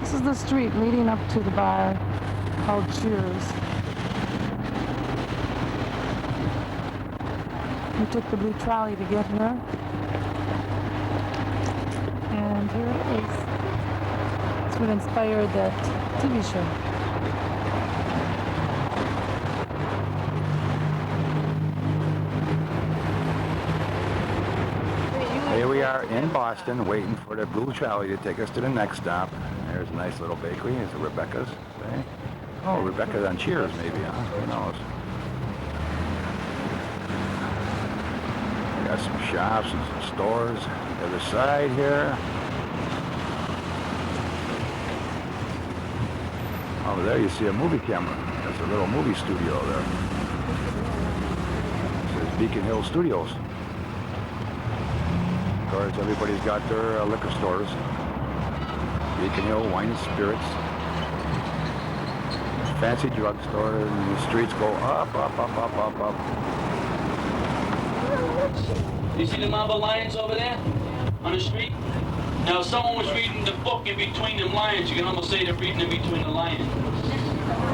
This is the street leading up to the bar called Cheers. We took the blue trolley to get here. And here it is. It's what inspired that TV show. Here we are in Boston, waiting for the blue trolley to take us to the next stop. There's a nice little bakery. It's a Rebecca's. Okay. Oh, Rebecca's on Cheers, maybe, huh? Who knows? We got some shops and some stores on the other side here. Over there, you see a movie camera. That's a little movie studio there. It says Beacon Hill Studios. Of course, everybody's got their liquor stores. Beacon Hill Wine and Spirits. Fancy drugstore, and the streets go up, up, up, up, up, up. You see the Marble Lions over there on the street? Now, if someone was reading the book in between them lions, you can almost say they're reading in between the lions.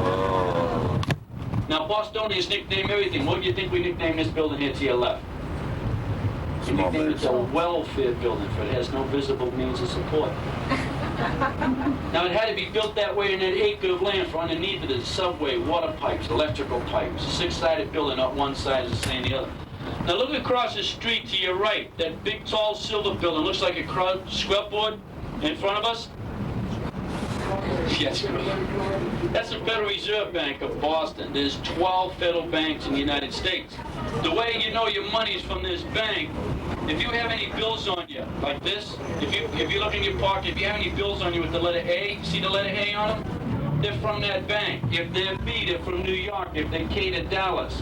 Oh. Now, Bostonians nickname everything. What do you think we nicknamed this building here to your left? We nicknamed it a welfare building, for it has no visible means of support. Now, it had to be built that way in that acre of land for underneath it is subway, water pipes, electrical pipes. A six-sided building, not one side is the same as the other. Now, look across the street to your right. That big, tall, silver building looks like a scrub board in front of us. Yes, that's the Federal Reserve Bank of Boston. There's 12 federal banks in the United States. The way you know your money is from this bank, if you have any bills on you, like this, if you look in your pocket, if you have any bills on you with the letter A, see the letter A on them? They're from that bank. If they're B, they're from New York. If they're K, they're Dallas.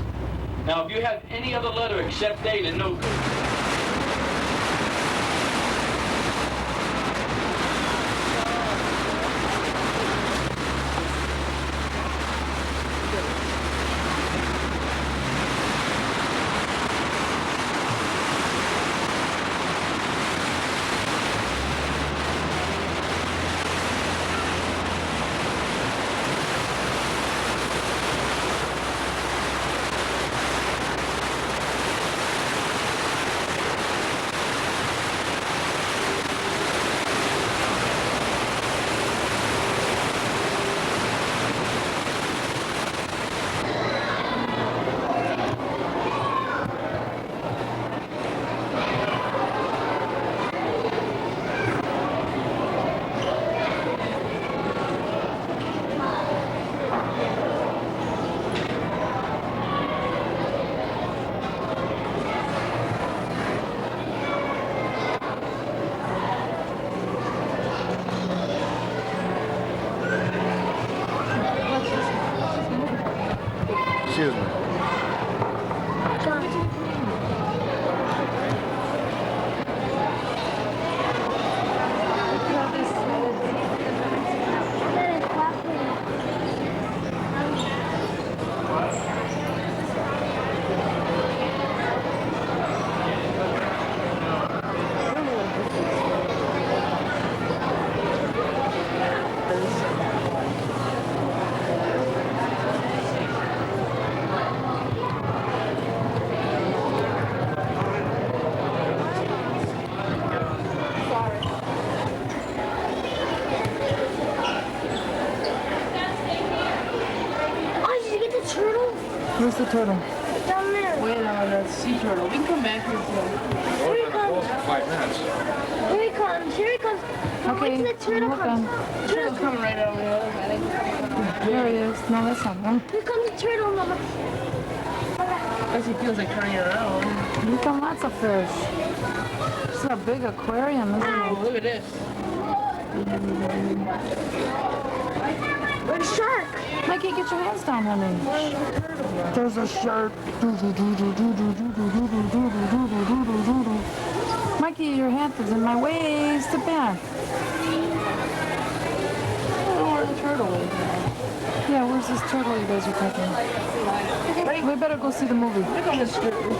Now, if you have any other letter except A, they're no good. Excuse me. Where's the turtle? Down there. Wait on that sea turtle. We can come back here too. Here he comes. 5 minutes. Here he comes. Here he comes. Okay, Wait till the turtle look comes. The turtle's coming right over there. There he is. No, that's not one. Here comes the turtle, Mama. Guess he feels like turning around. We've got lots of fish. This is a big aquarium, isn't Oh, look at this. Where's the shark? Mikey, get your hands down, honey. There's a shark. Mikey, your hand is in my way. Sit back. I don't know where the turtle is. Yeah, where's this turtle you guys are taking? We better go see the movie. Look on the street. Look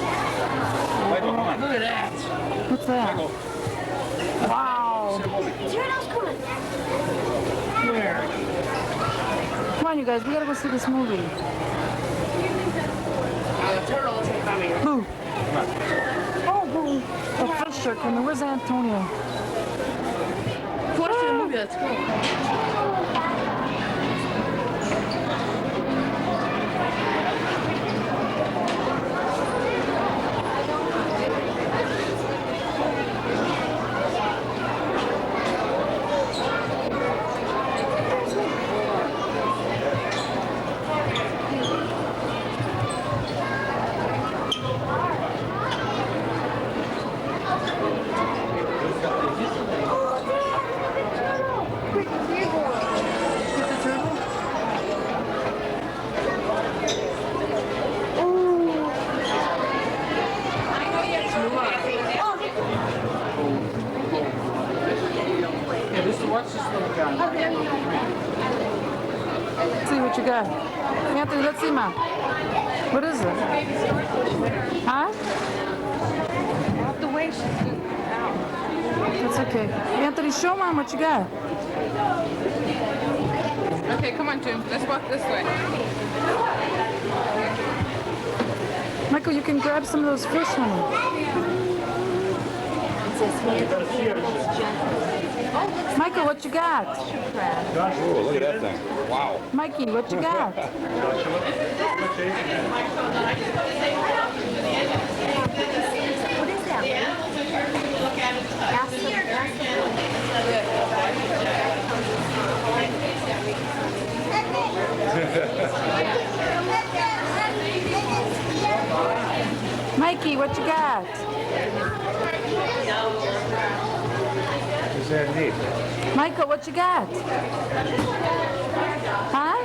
at that. What's that? Wow. The turtle's coming. you guys. We gotta go see this movie. The turtles are coming. Boo. Oh, boo. The fish are coming. Where's Antonio? Watch the movie. Let's go. Let's see what you got. Anthony, let's see, Mom. What is it? Huh? The way she's doing. It's okay. Anthony, show Mom what you got. Okay, come on, Jim. Let's walk this way. Michael, you can grab some of those fish, honey. Michael, what you got? Oh, look at that thing. Wow. Mikey, what you got? What is that? Mikey, what you got? What's that neat? Michael, what you got? Huh?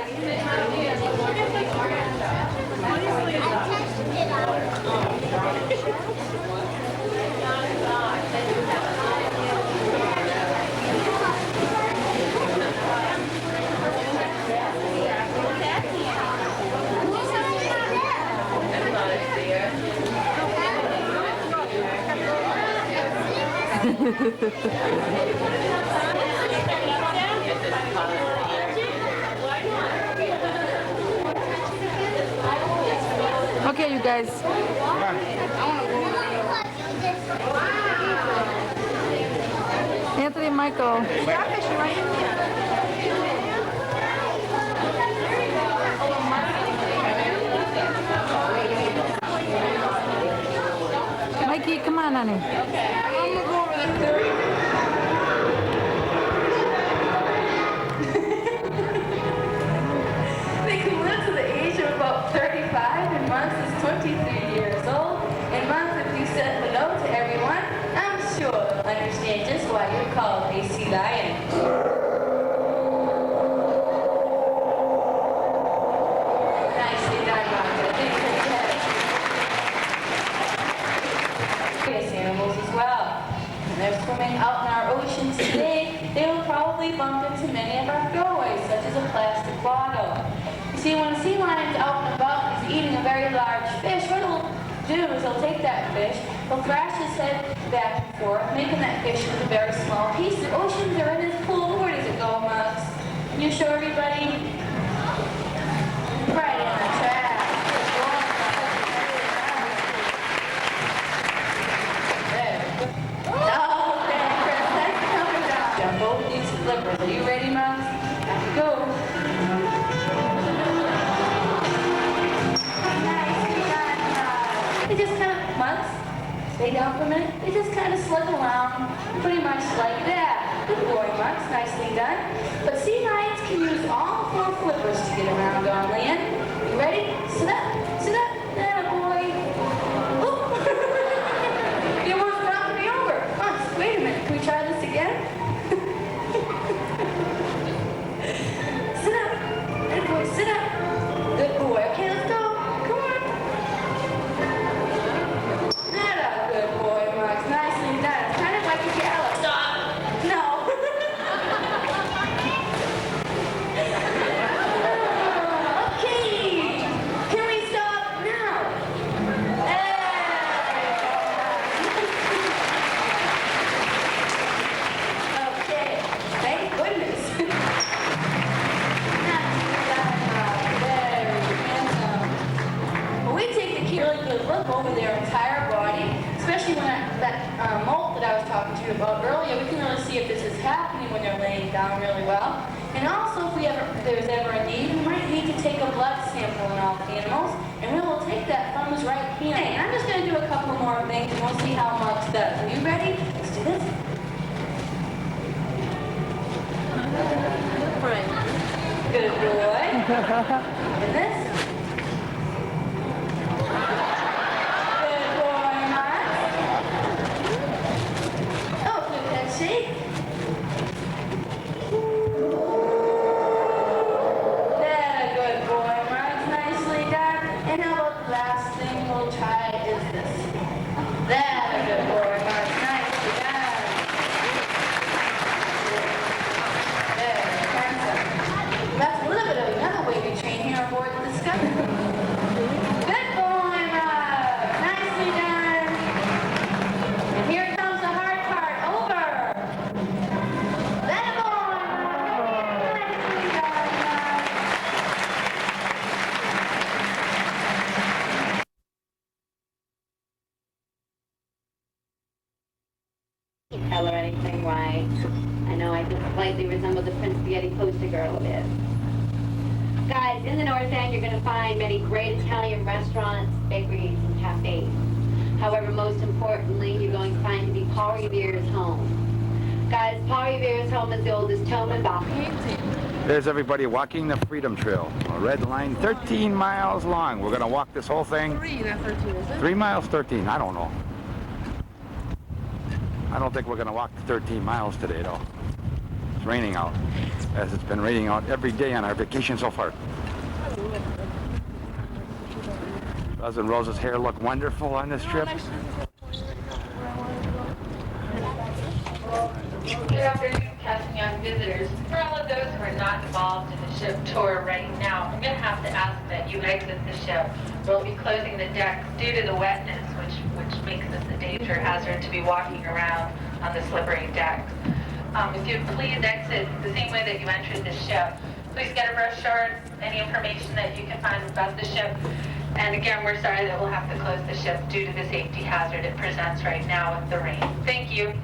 Okay, you guys. Anthony and Michael. Mikey, come on, honey. I'm gonna go over there. They can live to the age of about 35, and Months is 23 years old. And Months, if you said hello to everyone, I'm sure they'll understand just why you're called a sea lion. Nicely done, Months. I think you're various animals as well. When they're swimming out in our oceans today, they will probably bump into many of our throwaways, such as a plastic bottle. You see, when a sea lion's out and about and is eating a very large fish, what he'll do is he'll take that fish, he'll thrash his head back and forth, making that fish into very small pieces. Oceans are in his pool. Where does it go, Mugs? Can you show everybody? Right in the trash. Okay, Chris, thanks for coming down. Got both these flippers. Are you ready, Mugs? Have to go. They just kind of, Mugs, stay down for a minute. They just kind of slug around, pretty much like that. Good boy, Mugs, nicely done. But sea lions can use all 4 flippers to get around on land. You ready? Sit up, there, boy. Oh. It was about to be over. Mugs, wait a minute, can we try this again? Sit up, good boy, sit up. Good boy, okay, let's go. Come on. That a good boy, Max. Nicely done. It's kind of like a gallop. Stop. No. Okay. Can we stop now? when they're laying down really well. And also, if there's ever a need, we might need to take a blood sample on all the animals, and we will take that from his right hand. Hey, I'm just going to do a couple more things, and we'll see how much does. Are you ready? Let's do this. Good boy. And this. Good boy, Mark. Oh, good head shake. That a good boy, Mark. Nicely done. And how about the last thing we'll try is this. That a good boy, Mark. Nicely done. There, handsome. That's a little bit of another way we train here aboard the Discovery. Good boy, Rob. Nicely done. And here comes the hard part. Over. That boy. Nicely done, Rob. Tell her anything, right? I know I just slightly resemble the Prince Spaghetti poster girl a bit. Guys, in the North End, you're going to find many great Italian restaurants, bakeries, and cafes. However, most importantly, you're going to find to be Paul Revere's home. Guys, Paul Revere's home is the oldest home in Boston. There's everybody walking the Freedom Trail. A red line, 13 miles long. We're going to walk this whole thing. 3, not 13, is it? 3 miles, 13. I don't know. I don't think we're going to walk the 13 miles today, though. It's raining out, as it's been raining out every day on our vacation so far. Doesn't Rose's hair look wonderful on this trip? Good afternoon, Captain Young visitors. For all of those who are not involved in the ship tour right now, I'm going to have to ask that you exit the ship. We'll be closing the decks due to the wetness, which makes this a danger hazard to be walking around on the slippery decks. If you'd please exit the same way that you entered the ship. Please get a brochure, any information that you can find about the ship. And again, we're sorry that we'll have to close the ship due to the safety hazard it presents right now with the rain. Thank you.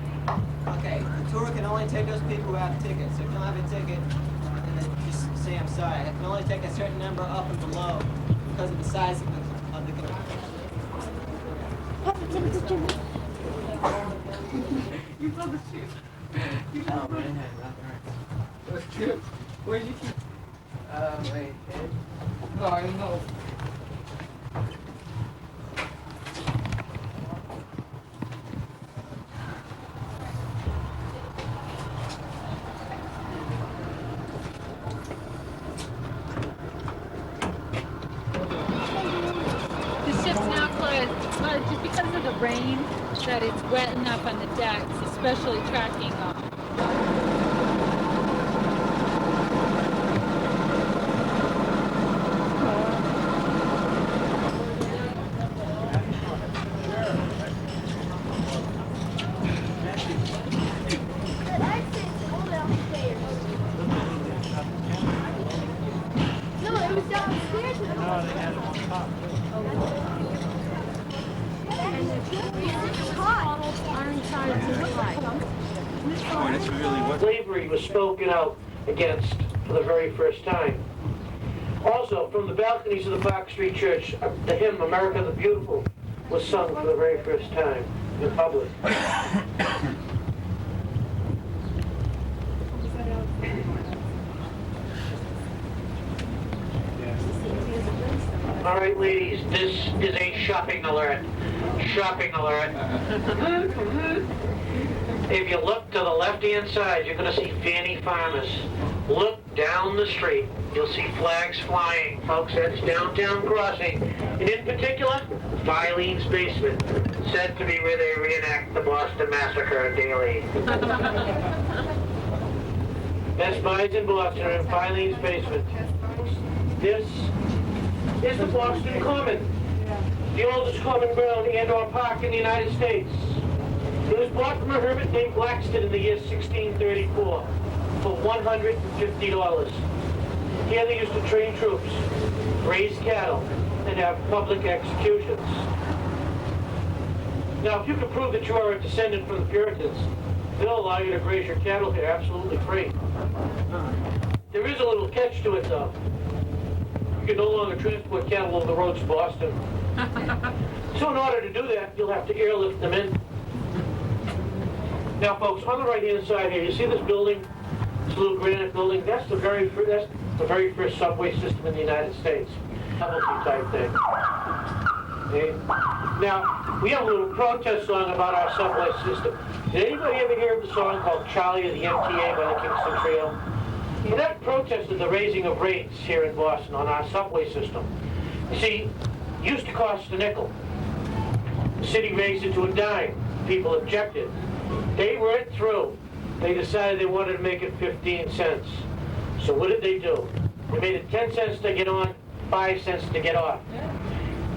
Okay, the tour can only take those people who have tickets. So if you don't have a ticket, then just say I'm sorry. It can only take a certain number up and below because of the size of the You love the shoes. You love the shoes. Where'd you keep? Wait. No, I know. The ship's now closed. It's not just because of the rain that it's wet enough on the decks, especially tracking Slavery was spoken out against for the very first time. Also, from the balconies of the Park Street Church, the hymn "America the Beautiful" was sung for the very first time in public. All right, ladies, this is a shopping alert. Shopping alert. If you look to the left-hand side, you're going to see Fanny Farmers. Look down the street. You'll see flags flying. Folks, that's Downtown Crossing. And in particular, Filene's Basement, said to be where they reenact the Boston Massacre daily. Best Buys in Boston are in Filene's Basement. This is the Boston Common, the oldest common ground and/or park in the United States. It was bought from a hermit named Blackston in the year 1634 for $150. Here they used to train troops, raise cattle, and have public executions. Now, if you can prove that you are a descendant from the Puritans, They'll allow you to graze your cattle here absolutely free. There is a little catch to it, though. You can no longer transport cattle over the roads to Boston. So in order to do that, you'll have to airlift them in. Now, folks, on the right-hand side here, you see this building, this little granite building? That's the very first subway system in the United States. Novelty type thing. Okay? Now, we have a little protest song about our subway system. Did anybody ever hear of the song called Charlie of the MTA by the Kingston Trio? Well, that protested the raising of rates here in Boston on our subway system. You see, it used to cost a nickel. The city raised it to a dime. People objected. They went through. They decided they wanted to make it 15 cents. So what did they do? They made it 10 cents to get on, 5 cents to get off.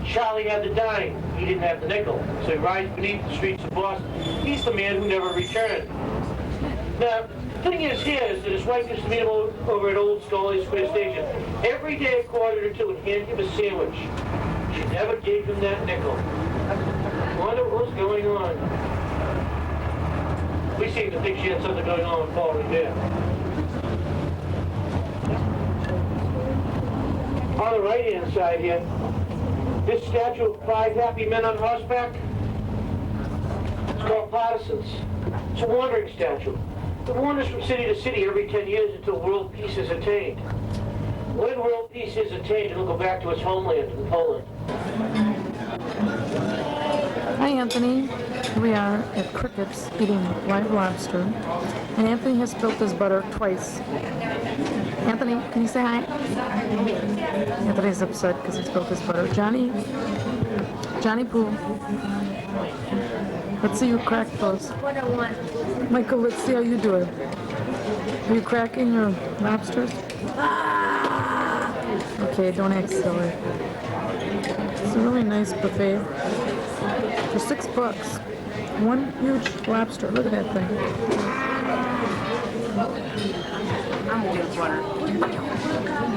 Charlie had the dime. He didn't have the nickel. So he rides beneath the streets of Boston. He's the man who never returned. Now, the thing is here is that his wife used to meet him over at Old Scully Square Station every day at 1:45 and hand him a sandwich. She never gave him that nickel. I wonder what was going on. We seem to think she had something going on with Paul Revere. On the right-hand side here, this statue of 5 happy men on horseback, it's called partisans. It's a wandering statue. It wanders from city to city every 10 years until world peace is attained. When world peace is attained, it'll go back to its homeland in Poland. Hi, Anthony. Here we are at Crickett's eating live lobster. And Anthony has spilled his butter twice. Anthony, can you say hi? Anthony's upset because he spilled his butter. Johnny Pooh. Let's see you crack those. What I want. Michael, let's see how you do it. Are you cracking your lobsters? Okay, don't act silly. It's a really nice buffet. For $6. One huge lobster. Look at that thing. I'm gonna get butter.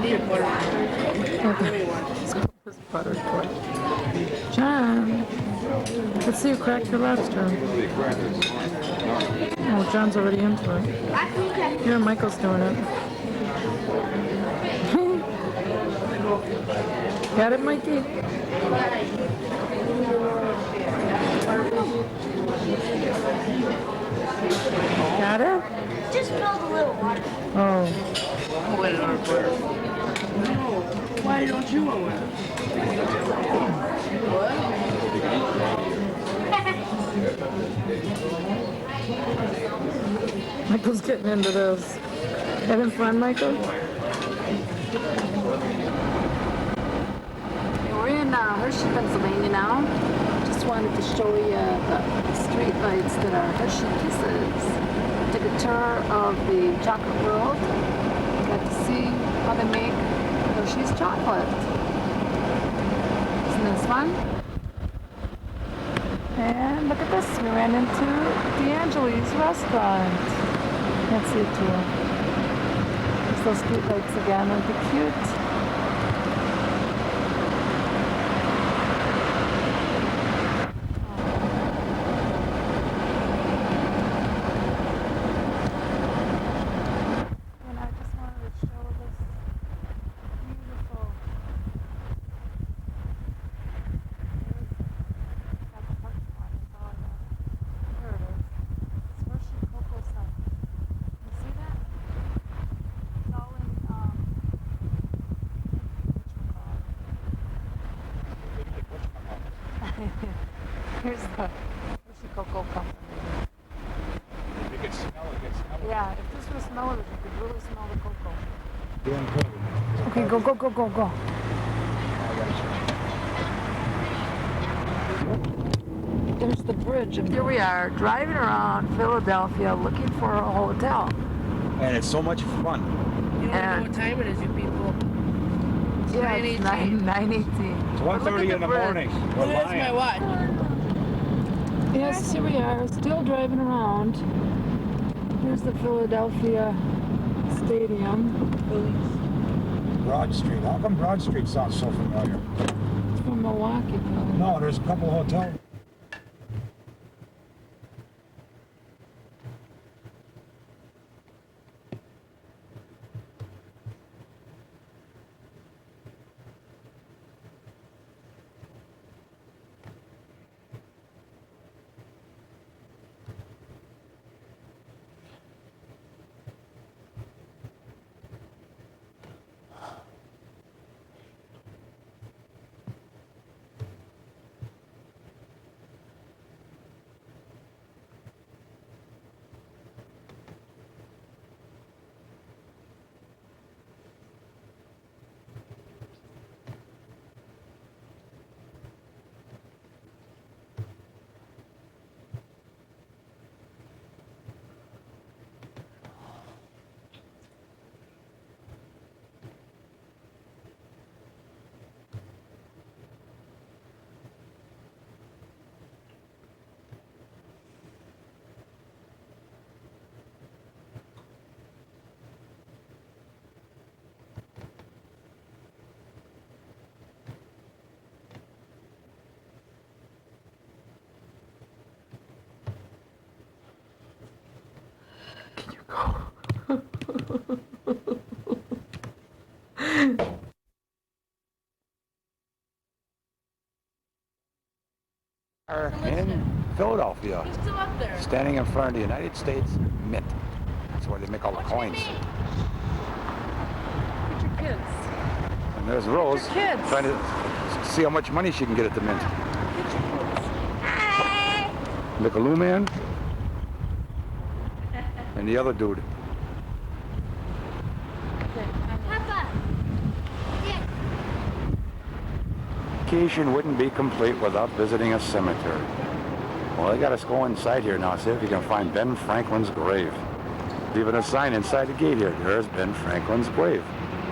Need butter. Okay. This butter twice. John, let's see you crack your lobster. Oh, John's already into it. Here, Michael's doing it. Got it, Mikey? Got it? Just spilled a little water. Oh. I'm waiting on butter. No. Why don't you want one? What? Michael's getting into this. Having fun, Michael? We're in Hershey, Pennsylvania now. Just wanted to show you the street lights that are Hershey Kisses. Took a tour of the chocolate world. Got to see how they make Hershey's chocolate. Isn't this fun? And look at this. We ran into D'Angeli's restaurant. Can't see it too. There's those street lights again. Aren't they cute? Here's the Hershey Cocoa Company. You can smell it. Yeah, if this was smell it, you could really smell the cocoa. Okay, go. There's the bridge. And here we are, driving around Philadelphia looking for a hotel. And it's so much fun. You don't know what time it is, you people. Yeah, it's 9:18. It's 1:30 in the morning. We're Where's lying. my watch? Yes, here we are, still driving around. Here's the Philadelphia Stadium. Broad Street. How come Broad Street sounds so familiar? It's from Milwaukee, probably. No, there's a couple of hotels. Are in Philadelphia, He's still up there. standing in front of the United States Mint. That's where they make all the coins. Look at your kids. And there's Rose kids. trying to see how much money she can get at the Mint. Mickaloo Man and the other dude. Papa! Vacation wouldn't be complete without visiting a cemetery. Well, they got us go inside here now, see if you can find Ben Franklin's grave. Leaving a sign inside the gate here. There's Ben Franklin's grave.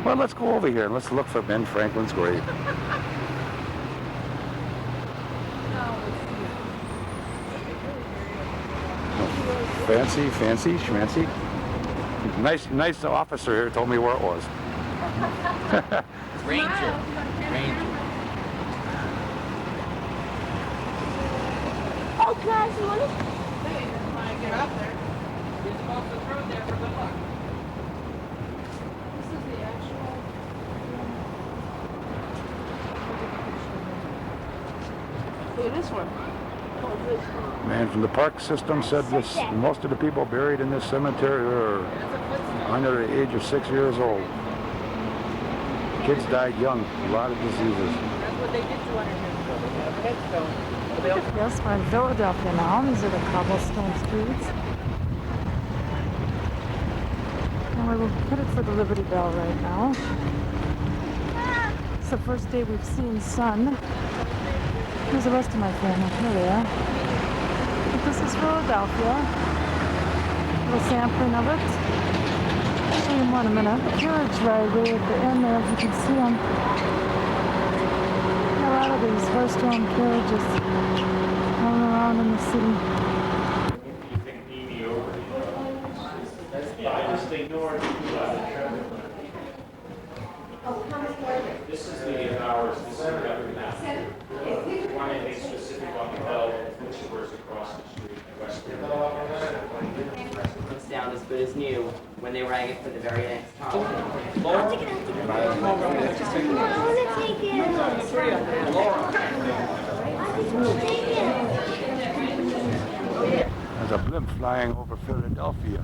Well, let's go over here and let's look for Ben Franklin's grave. Fancy, schmancy. Nice officer here told me where it was. Ranger. Oh, guys, you want to? When I get up there, you're supposed to throw there for good luck. This is the actual. Look at this one. Oh, this one. Man from the park system said this. Most of the people buried in this cemetery are under the age of 6 years old. Kids died young, a lot of diseases. That's what they did to under him. They have a headstone. Yes, we're in Philadelphia now. These are the cobblestone streets. And we're headed for the Liberty Bell right now. It's the first day we've seen sun. Here's the rest of my family. Here they are. But this is Philadelphia. A little sampling of it. I'll show you more in a minute. A carriage ride way at the end there, if you can see them. A lot of these horse-drawn carriages rolling around in the city. This is the hours, this is the other map. One is specific on the bell, which is across the street, western. Looks down as good as new when they rang it for the very next time. There's a blimp flying over Philadelphia.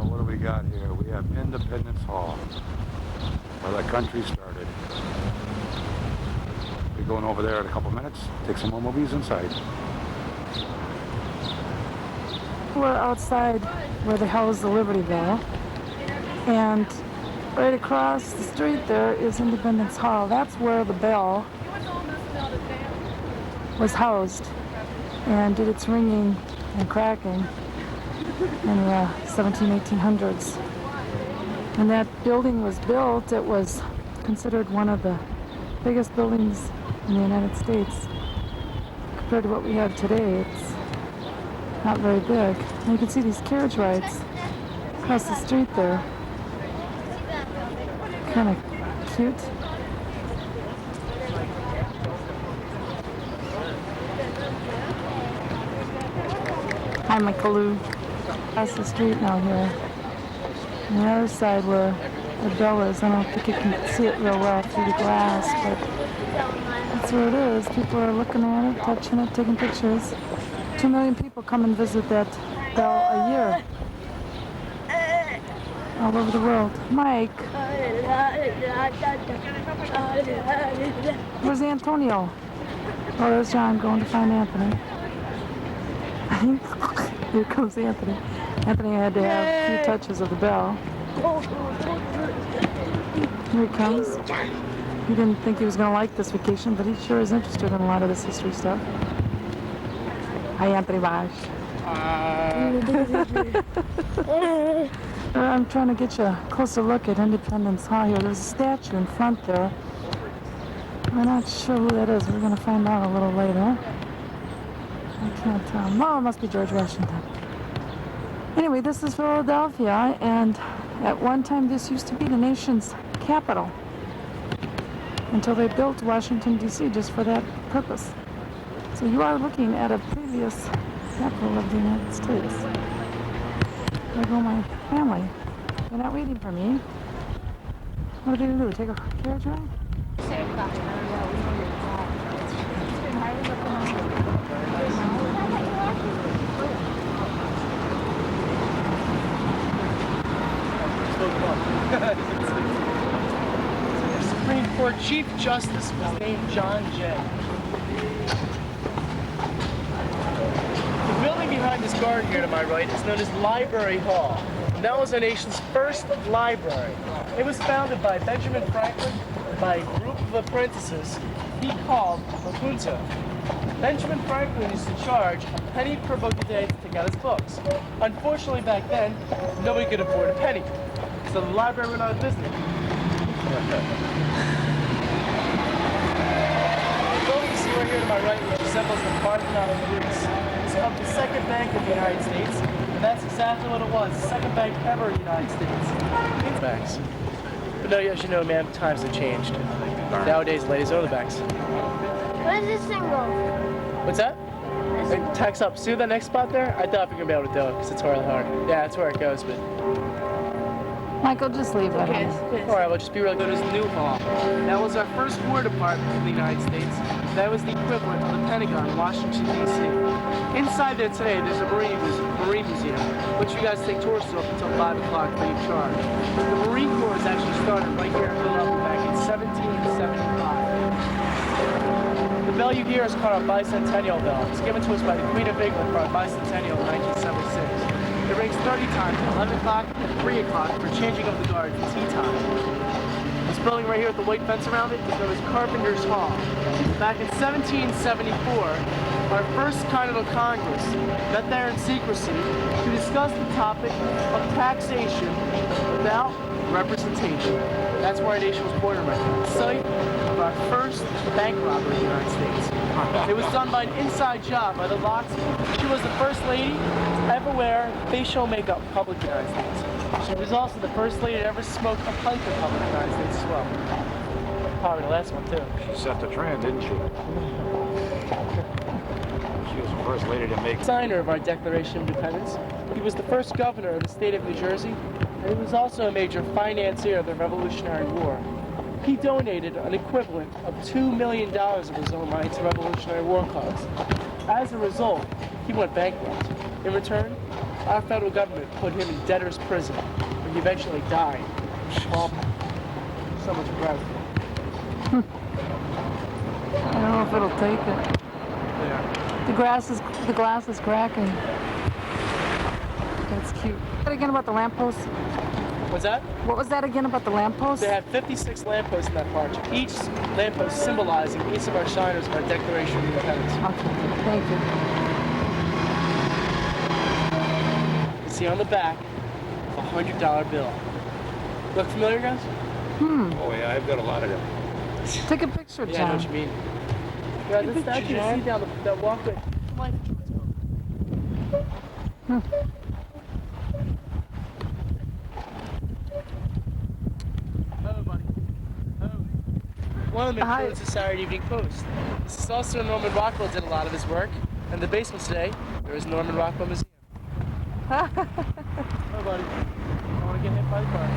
What do we got here? We have Independence Hall, where the country started. We're going over there in a couple minutes, take some more movies inside. We're outside where they house the Liberty Bell, and right across the street there is Independence Hall. That's where the bell was housed and did its ringing and cracking in the 1800s. When that building was built, it was considered one of the biggest buildings in the United States. Compared to what we have today, it's not very big. And you can see these carriage rides across the street there. Kind of cute. Hi, Mickaloo. Across the street now here. On the other side where the bell is, I don't think you can see it real well through the glass, but that's where it is. People are looking at it, touching it, taking pictures. 2 million people come and visit that bell a year. All over the world. Mike. Where's Antonio? Oh, there's John going to find Anthony. Here comes Anthony. Anthony had to have a few touches of the bell. Here he comes. He didn't think he was going to like this vacation, but he sure is interested in a lot of this history stuff. Hi, Anthony Bosch. I'm trying to get you a closer look at Independence Hall here. There's a statue in front there. We're not sure who that is. We're going to find out a little later. I can't tell. No, it must be George Washington. Anyway, this is Philadelphia, and at one time this used to be the nation's capital until they built Washington, D.C. just for that purpose. So you are looking at a previous capital of the United States. There go my family. They're not waiting for me. What are they gonna do? Take a carriage ride? Supreme Court Chief Justice was named John Jay. The building behind this garden here to my right is known as Library Hall. And that was our nation's first library. It was founded by Benjamin Franklin by a group of apprentices he called La Junta. Benjamin Franklin used to charge a penny per book a day to take out his books. Unfortunately, back then, nobody could afford a penny. So the library went out of business. The building you see right here to my right, which resembles the Parthenon of Greece, is called the Second Bank of the United States, and that's exactly what it was, the second bank ever in the United States. Banks. But no, as you know, man, times have changed. Nowadays, ladies own the banks. Where's this thing go? What's that? It tacks up. See that next spot there? I thought we were going to be able to do it because it's really hard. Yeah, that's where it goes, but... Michael, just leave it. All right, we'll just be real good as Newhall. That was our first War Department in the United States. That was the equivalent of the Pentagon in Washington, D.C. Inside there today, there's a Marine Museum, which you guys take tours of until 5 o'clock free of charge. The Marine Corps was actually started right here in Philadelphia back in 1775. The bell you hear is called our bicentennial bell. It's given to us by the Queen of England for our bicentennial in 1976. It rings 30 times at 11 o'clock and 3 o'clock for changing of the guard for tea time. This building right here with the white fence around it is known as Carpenter's Hall. Back in 1774, our first Continental Congress met there in secrecy to discuss the topic of taxation without representation. That's where our nation was born right now. The site of our first bank robbery in the United States. It was done by an inside job by the locksmith. She was the first lady to ever wear facial makeup in public in the United States. She was also the first lady to ever smoke a pipe in public in the United States as well. Probably the last one too. She set the trend, didn't she? She was the first lady to make... Signer of our Declaration of Independence. He was the first governor of the state of New Jersey, and he was also a major financier of the Revolutionary War. He donated an equivalent of $2 million of his own money to Revolutionary War cause. As a result, he went bankrupt. In return, our federal government put him in debtor's prison, where he eventually died. Well, so much gratitude. I don't know if it'll take it. Yeah. The glass is cracking. That's cute. What again about the lamppost? What's that? What was that again about the lamppost? They have 56 lampposts in that park, each lamppost symbolizing each of our signers of our Declaration of Independence. Okay, thank you. You see on the back, a $100 bill. Look familiar, guys? Oh yeah, I've got a lot of them. Take a picture, John. Yeah, I know what you mean. Yeah, this statue you see down that walkway. Life insurance company. Hello, buddy. Hello. One of them includes the Saturday Evening Post. This is also Norman Rockwell did a lot of his work. In the basement today, there is Norman Rockwell Museum. Hello, buddy. I don't want to get hit by the car.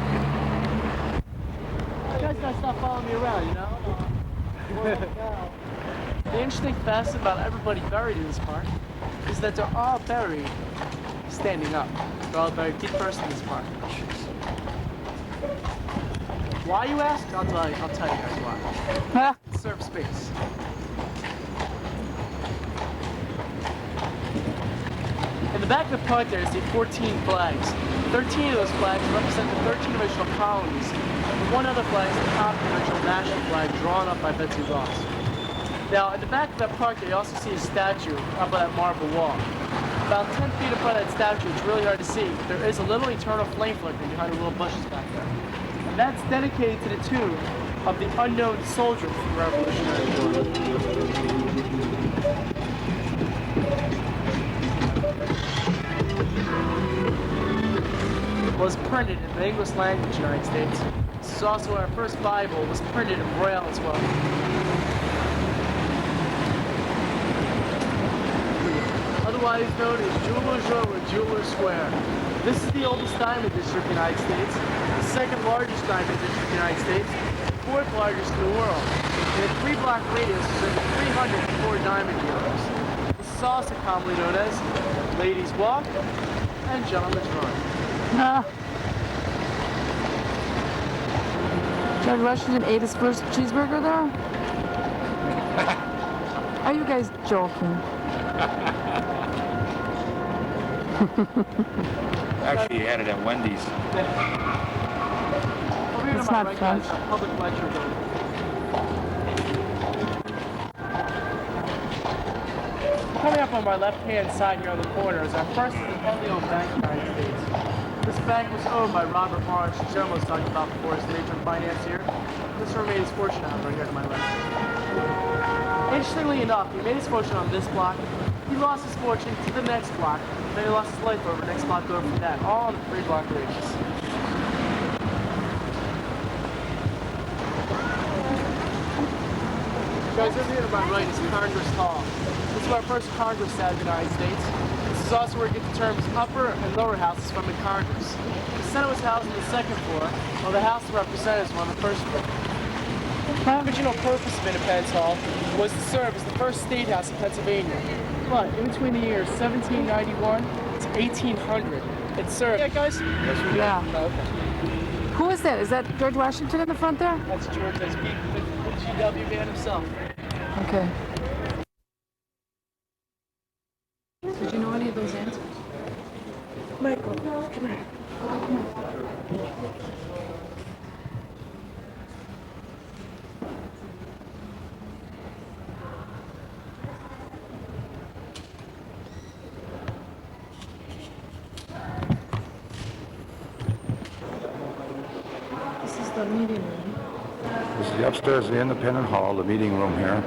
You guys gotta stop following me around, you know? The interesting fact about everybody buried in this park is that they're all buried standing up. They're all buried feet first in this park. Why, you ask? I'll tell you guys why. Conserve space. In the back of the park there is the 14 flags. 13 of those flags represent the 13 original colonies. And one other flag is the top of the original national flag drawn up by Betsy Ross. Now, in the back of that park there, you also see a statue up by that marble wall. About 10 feet in front of that statue, it's really hard to see, there is a little eternal flame flickering behind the little bushes back there. And that's dedicated to the tomb of the unknown soldier from the Revolutionary War. Was printed in the English language in the United States. This is also our first Bible, was printed in Braille as well. Otherwise known as Jeweler's Row or Jeweler's Square. This is the oldest diamond district in the United States, the second largest diamond district in the United States, the fourth largest in the world. In a 3-block radius, there's over 304 diamond dealers. This is also commonly known as Ladies Walk and Gentlemen's Run. George Washington ate his first cheeseburger there? Are you guys joking? Actually, he had it at Wendy's. It's not fun. Public lecture building. Coming up on my left-hand side here on the corner is our first independently owned bank in the United States. This bank was owned by Robert Marsh, who Jeremy was talking about before, as the major financier. This is where he made his fortune out right here to my left. Interestingly enough, he made his fortune on this block. He lost his fortune to the next block. Then he lost his life over the next block over from that, all on a 3-block radius. Guys, over here to my right is Congress Hall. This is our first Congress sat in the United States. This is also where we get the terms upper and lower houses from in Congress. The Senate was housed on the 2nd floor, while the House of Representatives were on the 1st floor. The original purpose of Independence Hall was to serve as the first state house in Pennsylvania. But in between the years 1791 to 1800, it served. Yeah, guys? Yes, we Yeah. Oh, okay. Who is that? Is that George Washington in the front there? That's George, that's Pete, the GW man himself. Okay. Did you know any of those answers? Michael, come here. This is the meeting room. This is the upstairs of the Independent Hall, the meeting room here.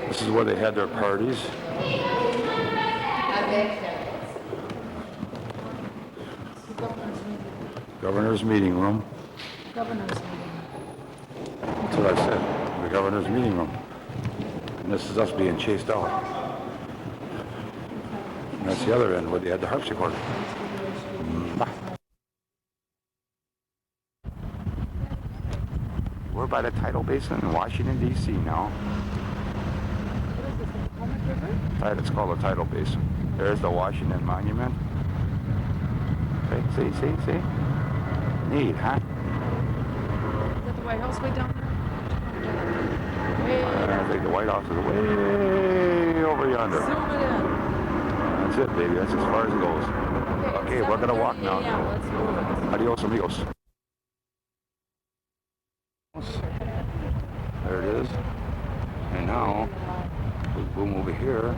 This is where they had their parties. Governor's meeting room. Governor's meeting. That's what I said. The governor's meeting room. And this is us being chased out. And that's the other end where they had the harpsichord. We're by the tidal basin in Washington, D.C. now. It's called the tidal basin. There's the Washington Monument. See? Neat, huh? Is that the White House way down there? I think the White House is way over yonder. Zoom it in. That's it, baby. That's as far as it goes. Okay, we're gonna walk now. Yeah, let's move it. Adios, amigos. There it is. And now, we boom over here,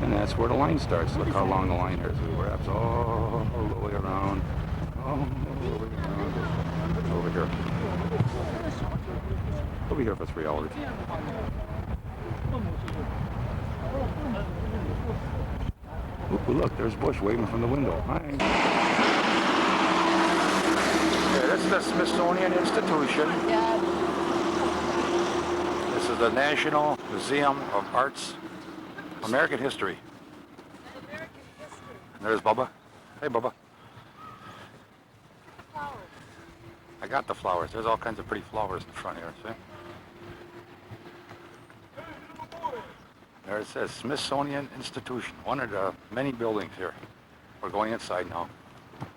and that's where the line starts. Look how long the line is. It wraps all the way around. All the way around. Over here. We'll be here for 3 hours. Ooh, look, there's Bush waving from the window. Hi. Okay, that's the Smithsonian Institution. This is the National Museum of Art's American History. And there's Bubba. Hey, Bubba. I got the flowers. There's all kinds of pretty flowers in front here, see? There it says Smithsonian Institution, one of the many buildings here. We're going inside now.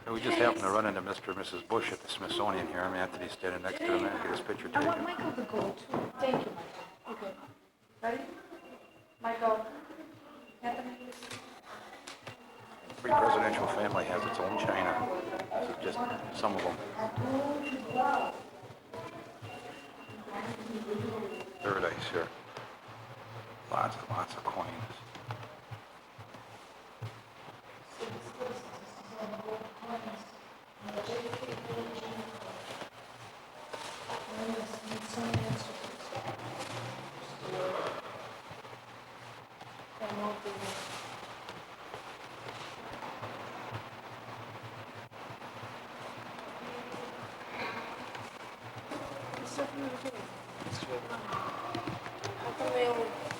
And we just happened to run into Mr. and Mrs. Bush at the Smithsonian here. I'm Anthony standing next to him and get his picture taken. I want Michael to go too. Thank you, Michael. Okay. Ready? Michael. Anthony. Every presidential family has its own china. This is just some of them. Paradise here. Lots of coins.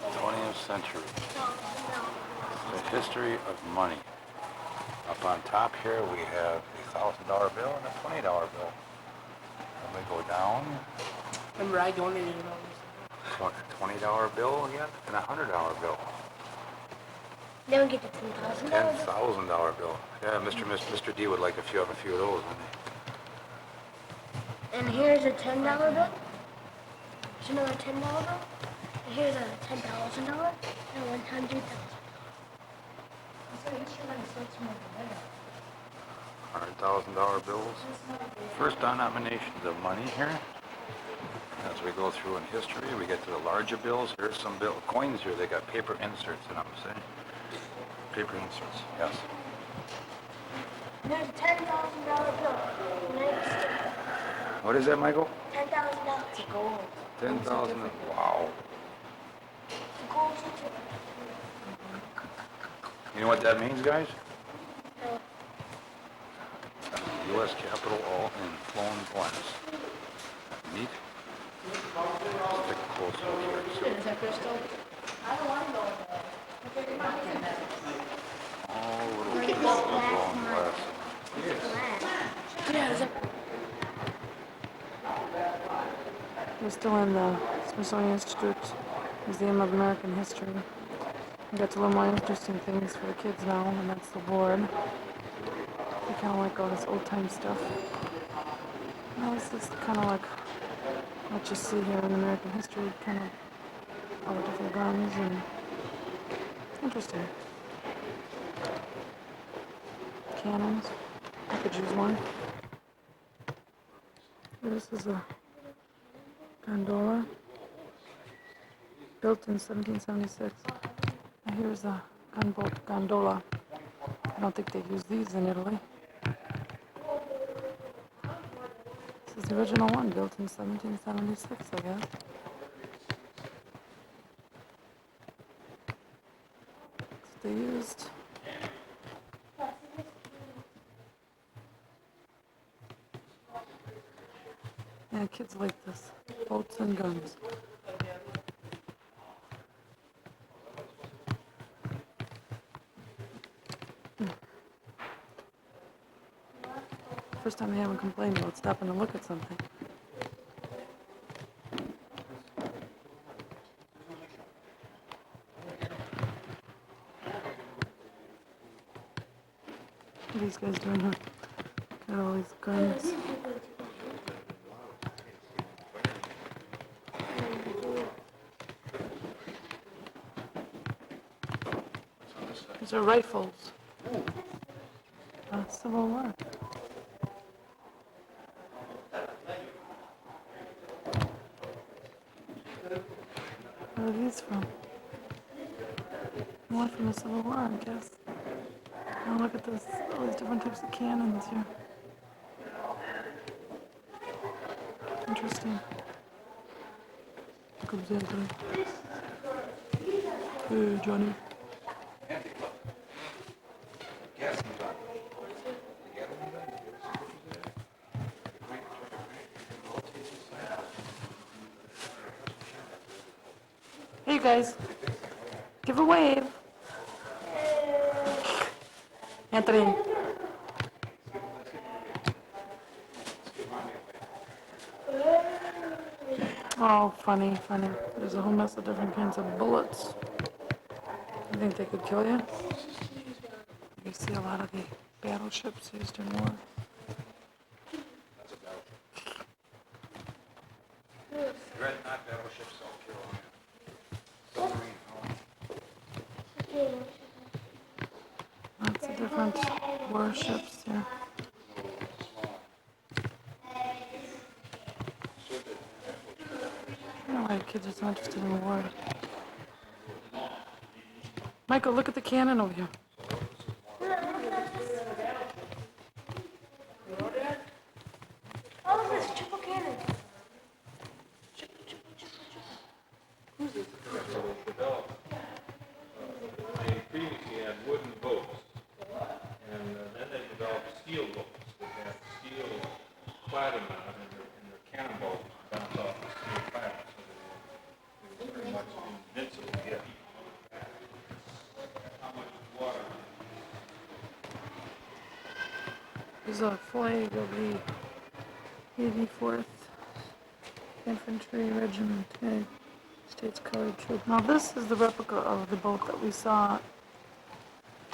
The 20th century. The history of money. Up on top here, we have a $1,000 bill and a $20 bill. Then we go down, Remember, I donated all this. $20 bill again, and a $100 bill. Then we get the $10,000. $10,000 bill. Yeah, Mr. D would like have a few of those, wouldn't he? And here's a $10 bill. Here's another $10 bill. And here's a $10,000 and $100,000. $100,000 bills. First denominations of money here. As we go through in history, we get to the larger bills. Here's some coins here. They got paper inserts in them, see? Paper inserts, yes. There's a $10,000 bill. Next. What is that, Michael? $10,000. It's gold. 10,000. Wow. It's a gold ticket. You know what that means, guys? No. U.S. Capitol all in flown glass. Neat. Let's take a close look here. Is that crystal? I don't want to go with that. All little pieces of blown glass. Yeah, is that... We're still in the Smithsonian Institute Museum of American History. We got to learn more interesting things for the kids now, and that's the board. We kind of like all this old-time stuff. Now this is kind of like what you see here in American history, kind of all the different guns and interesting. Cannons. I could use one. This is a gondola built in 1776. Now here's a gunboat gondola. I don't think they use these in Italy. This is the original one, built in 1776, I guess. That's what they used. Yeah, kids like this. Boats and guns. First time they haven't complained about stopping to look at something. What are these guys doing here? Got all these guns. These are rifles. Civil War. Where are these from? More from the Civil War, I guess. Now look at this, all these different types of cannons here. Interesting. Comes Anthony. Hey, Johnny. Hey, you guys. Give a wave. Anthony. Oh, funny, funny. There's a whole mess of different kinds of bullets. You think they could kill you? You see a lot of the battleships used in war. Dreadnought battleships don't kill them. Submarine. Lots of different warships here. I don't know why kids are so interested in war. Michael, look at the cannon over here. Oh, look, there's a triple cannon. They previously had wooden boats, and then they developed steel boats that had steel cladding on it, and the cannonball bounced off the steel cladding, so that it was pretty much invincible yet. How much water? There's a flag of the 84th Infantry Regiment, States Colored Troop. Now this is the replica of the boat that we saw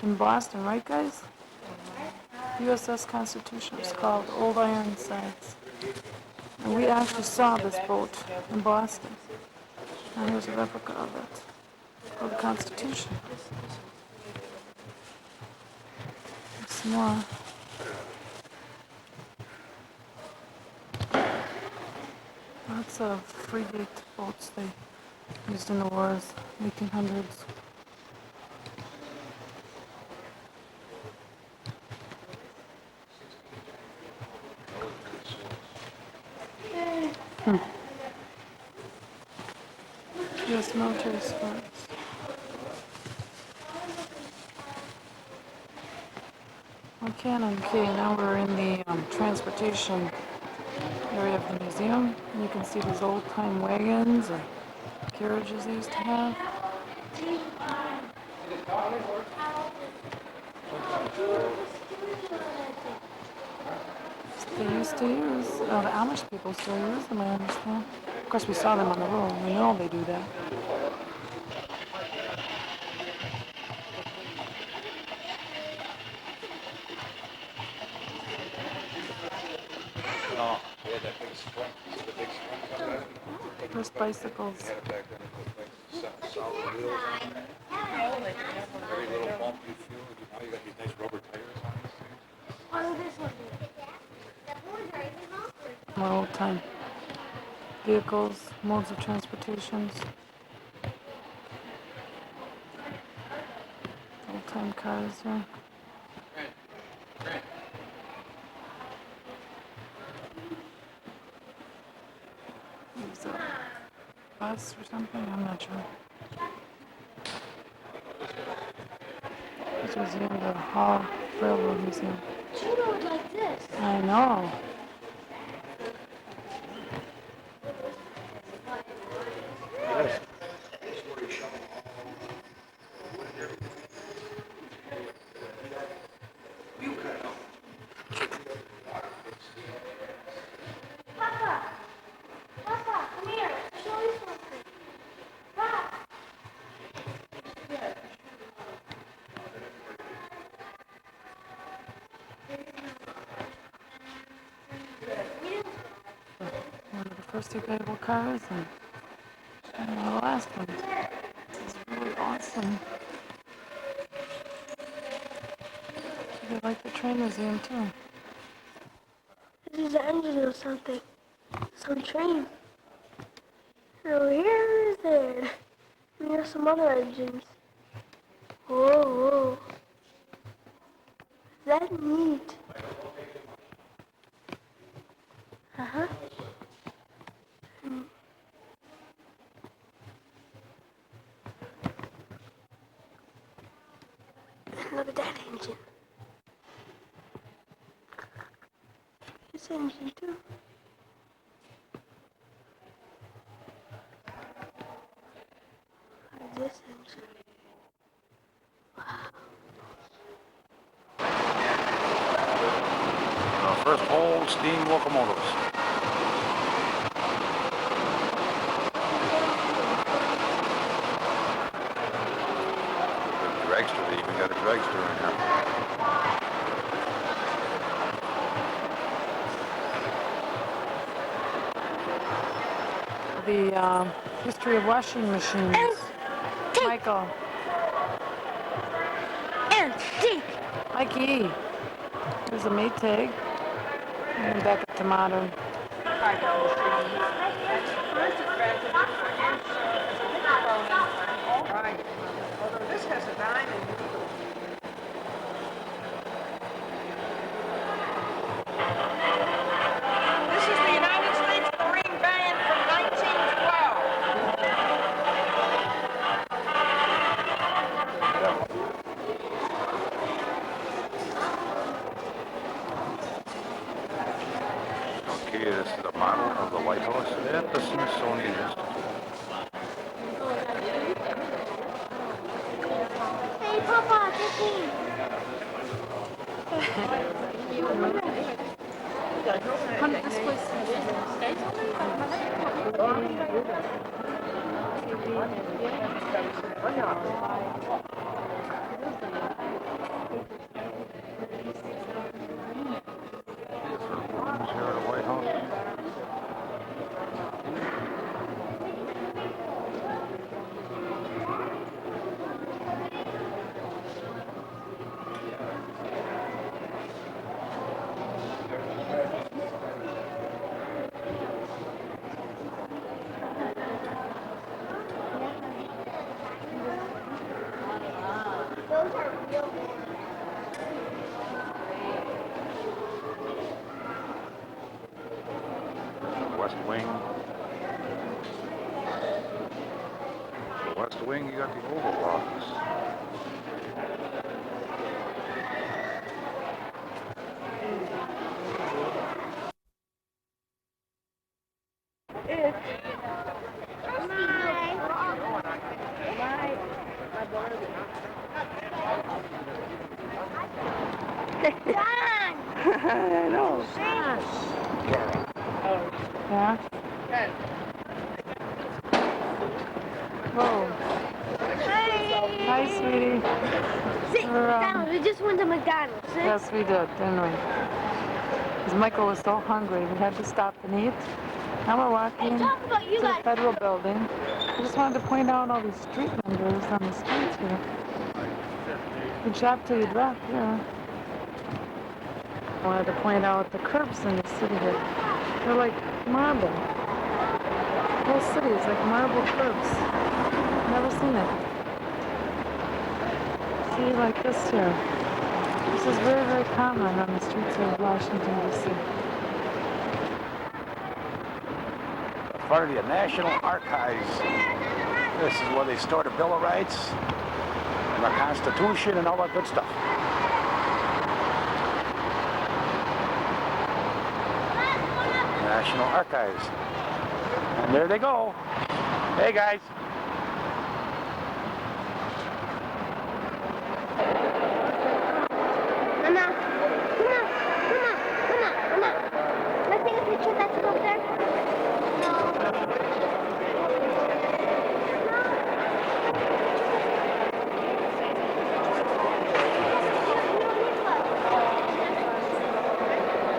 in Boston, right guys? USS Constitution. It's called Old Ironsides. And we actually saw this boat in Boston. And here's a replica of it. It's called the Constitution. There's some more. Lots of frigate boats they used in the wars, 1800s. U.S. military sports. Okay, now we're in the transportation area of the museum. And you can see these old-time wagons and carriages they used to have. They used to use, the Amish people still use them, I understand. Of course, we saw them on the road. We know they do that. First bicycles. Very little bump you feel. Now you got these nice rubber tires on this. More old-time vehicles, modes of transportations. Old-time cars, yeah. Is it a bus or something? I'm not sure. This was in the Hall Railroad Museum. Chino would like this. I know. Papa, come here. Show you something. Papa. One of the first available cars and one of the last ones. It's really awesome. They like the train museum too. This is the engine of something. Some train. Oh, here is it. And there's some other engines. Whoa, whoa. Is that neat? Uh-huh. Look at that engine. This engine too. Look at this engine. First whole steam locomotives. Dragster, they even got a dragster in here. The history of washing machines. Michael. Antique. Mikey. Here's a Maytag. And back up to modern. This has a diamond. This is the United States Marine Band from 1912. Okay, this is a model of the lighthouse at the Smithsonian Institute. Hey, Papa, get me. Honey, this place. Here at the White House. Those are real. West Wing. The West Wing, you got the Oval Office. I know. Yeah? Whoa. Hi, sweetie. See, McDonald's. We just went to McDonald's. See? Yes, we did, didn't we? Because Michael was so hungry, we had to stop and eat. Now we're walking to the federal building. I just wanted to point out all these street vendors on the streets here. Good job till you drop, yeah. I wanted to point out the curbs in the city here. They're like marble. The whole city is like marble curbs. Never seen it. See, like this here. This is very, very common on the streets of Washington, D.C. Part of the National Archives. This is where they store the Bill of Rights and the Constitution and all that good stuff. National Archives. And there they go. Hey guys. Mama, come on. Let's take a picture that's up there.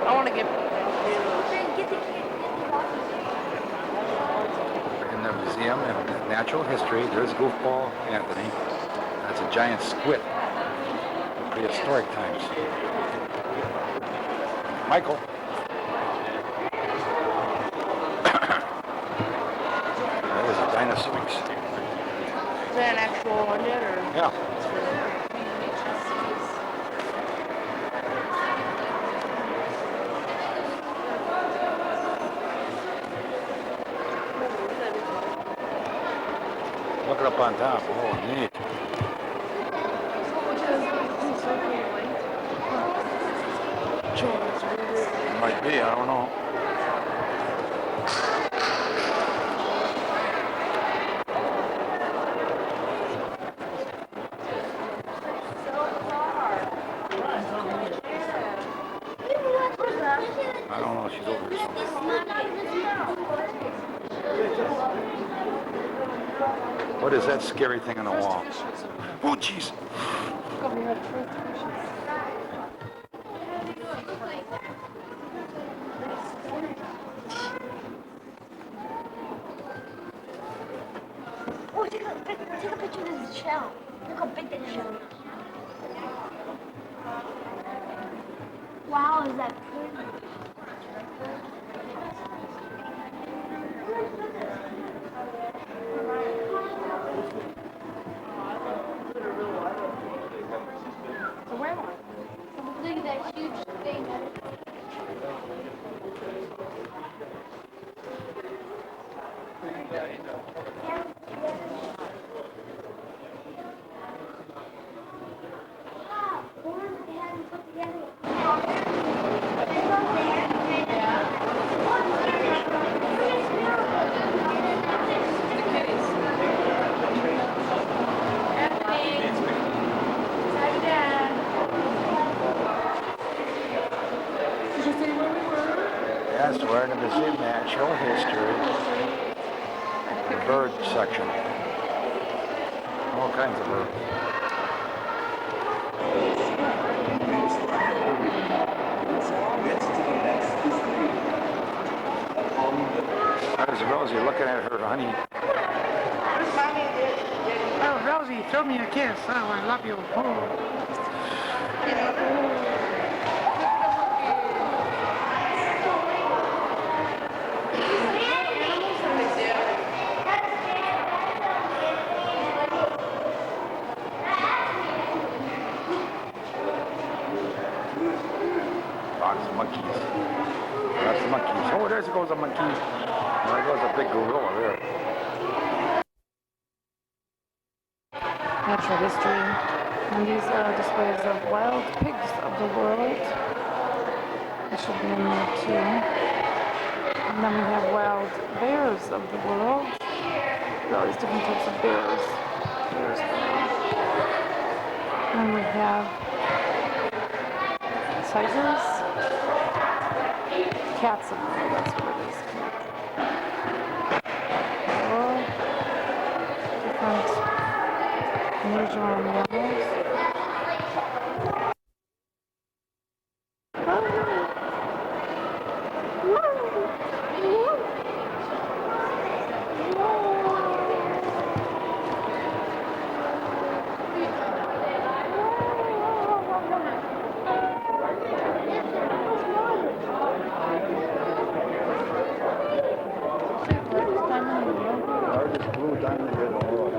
I want to get. In the Museum of Natural History, there's Goofball Anthony. That's a giant squid from prehistoric times. Michael. That is a Dinosaurus. Is that an actual one yet, or? Yeah. Look it up on top. Oh, neat. Might be, I don't know. I don't know, she's over here somewhere. What is that scary thing on the wall? Oh, jeez. Oh, take a picture of this shell. Look how big that shell is. Wow, is that pretty? Look at that huge thing. Did you see where we were? Yes, we're in the Museum of Natural History. The bird section. All kinds of birds. There's Rosie looking at her honey. Oh, Rosie, throw me a kiss. Oh, I love you. Oh. Lots of monkeys. Lots of monkeys. Oh, there goes a monkey. There goes a big gorilla there. Natural history. And these are displays of wild pigs of the world. It should be in there too. And then we have wild bears of the world. There are all these different types of bears. And we have tigers. Cats of the world, that's what it is. All different unusual mammals. Largest blue diamond in the world.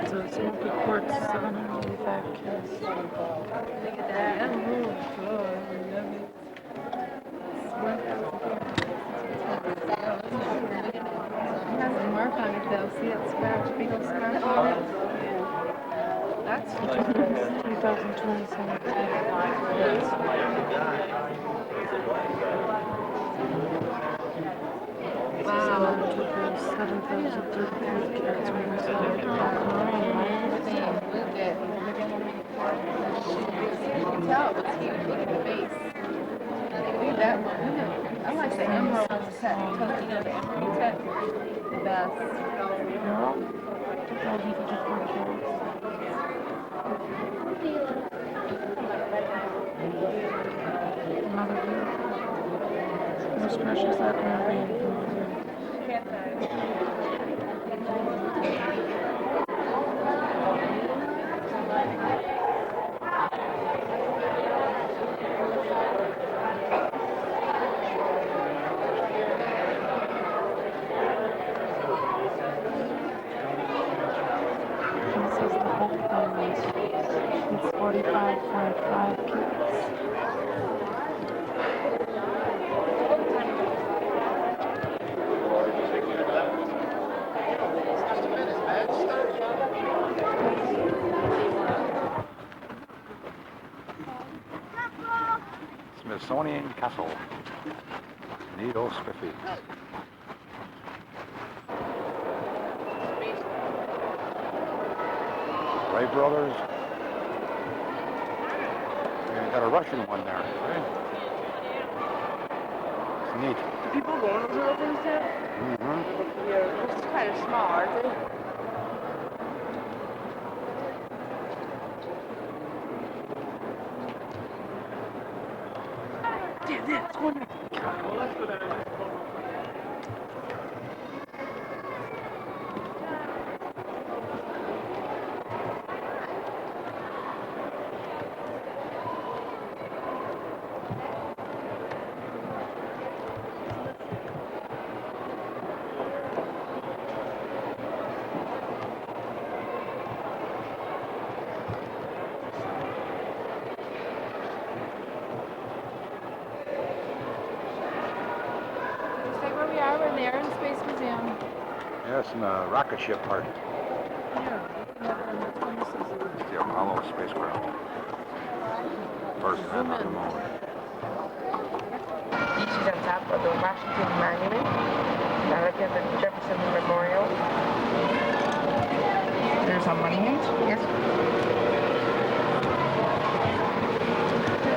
So it's Smoky Quartz 785 kids. Look at that. Oh, God, I love it. It has a mark on it though. See that scratch, big old scratch on it? Yeah. That's 3,027. Wow. 7,033 kids when we saw it. Tell what's huge, look at the face. Look at that one. I like the emerald tech. You know, the emerald tech. The best. Another view. Most precious that may be. This is the whole thing. It's 45.5 kids. Smithsonian Castle. Neat old spiffy. Wright Brothers. Yeah, got a Russian one there. Right? It's neat. Do people go on those little things yet? Mm-hmm. Yeah, it's kind of small, aren't they? Damn, that's wonderful. We're in the Air and Space Museum. Yes, in the rocket ship part. It's the Apollo spacecraft. First man on the moon. This is on top of the Washington Monument. Now look at the Jefferson Memorial. There's a monument, yes.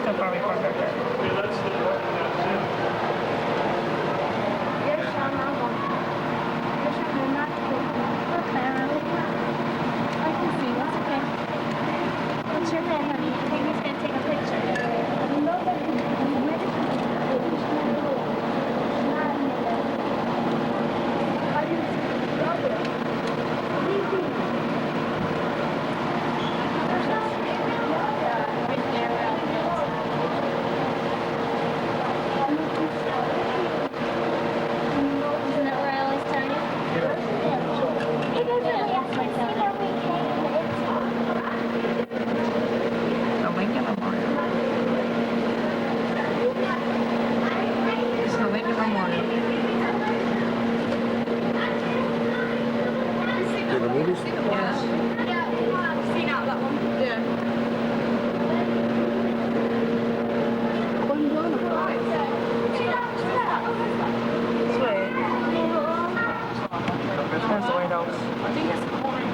So far we found that there. I can see, that's okay. What's your name, honey? Amy's gonna take a picture. Isn't that where I always tell you? The Lincoln Memorial. This is the Lincoln Memorial. See the movies? Yes. Seen out that one? Yeah. This way. There's the White House. I think it's corner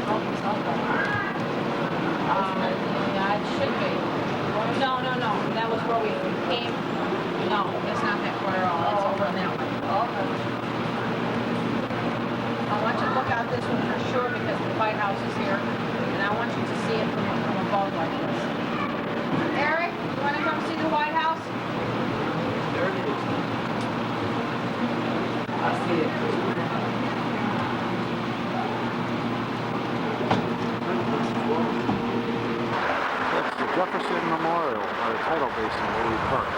yeah, it should be. No. That was where we came. No, that's not that corner at all. That's over on that one. I want you to look out this one for sure because the White House is here. And I want you to see it from above like this. Eric, you want to come see the White House? There it is. I see it. That's the Jefferson Memorial, or tidal basin where we parked.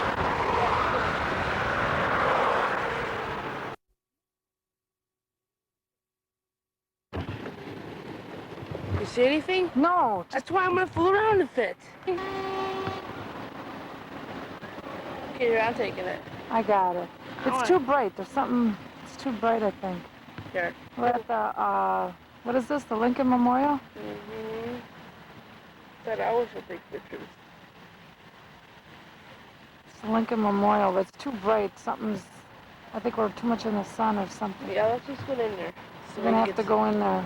You see anything? No. That's why I'm gonna fool around a bit. Okay, here, I'm taking it. I got it. It's too bright. There's something. It's too bright, I think. Here. We're at the, what is this? The Lincoln Memorial? Mm-hmm. Said I always would take pictures. It's the Lincoln Memorial, but it's too bright. Something's, I think we're too much in the sun or something. Yeah, let's just go in there. We're gonna have to go in there.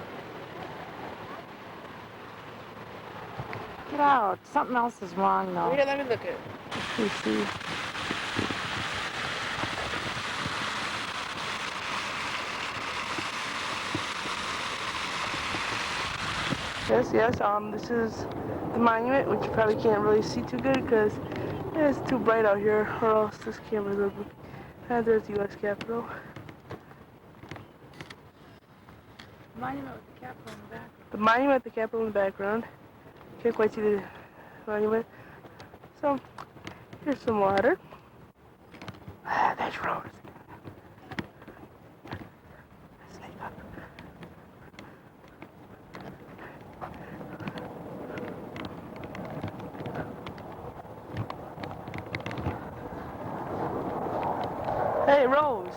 Get out. Something else is wrong though. Here, let me look at it. You see. Yes, this is the monument, which you probably can't really see too good because it's too bright out here, or else this camera's open. And there's the U.S. Capitol. Monument with the Capitol in the back. The monument at the Capitol in the background. Can't quite see the monument. So, here's some water. There's Rose. Sneak up. Hey, Rose.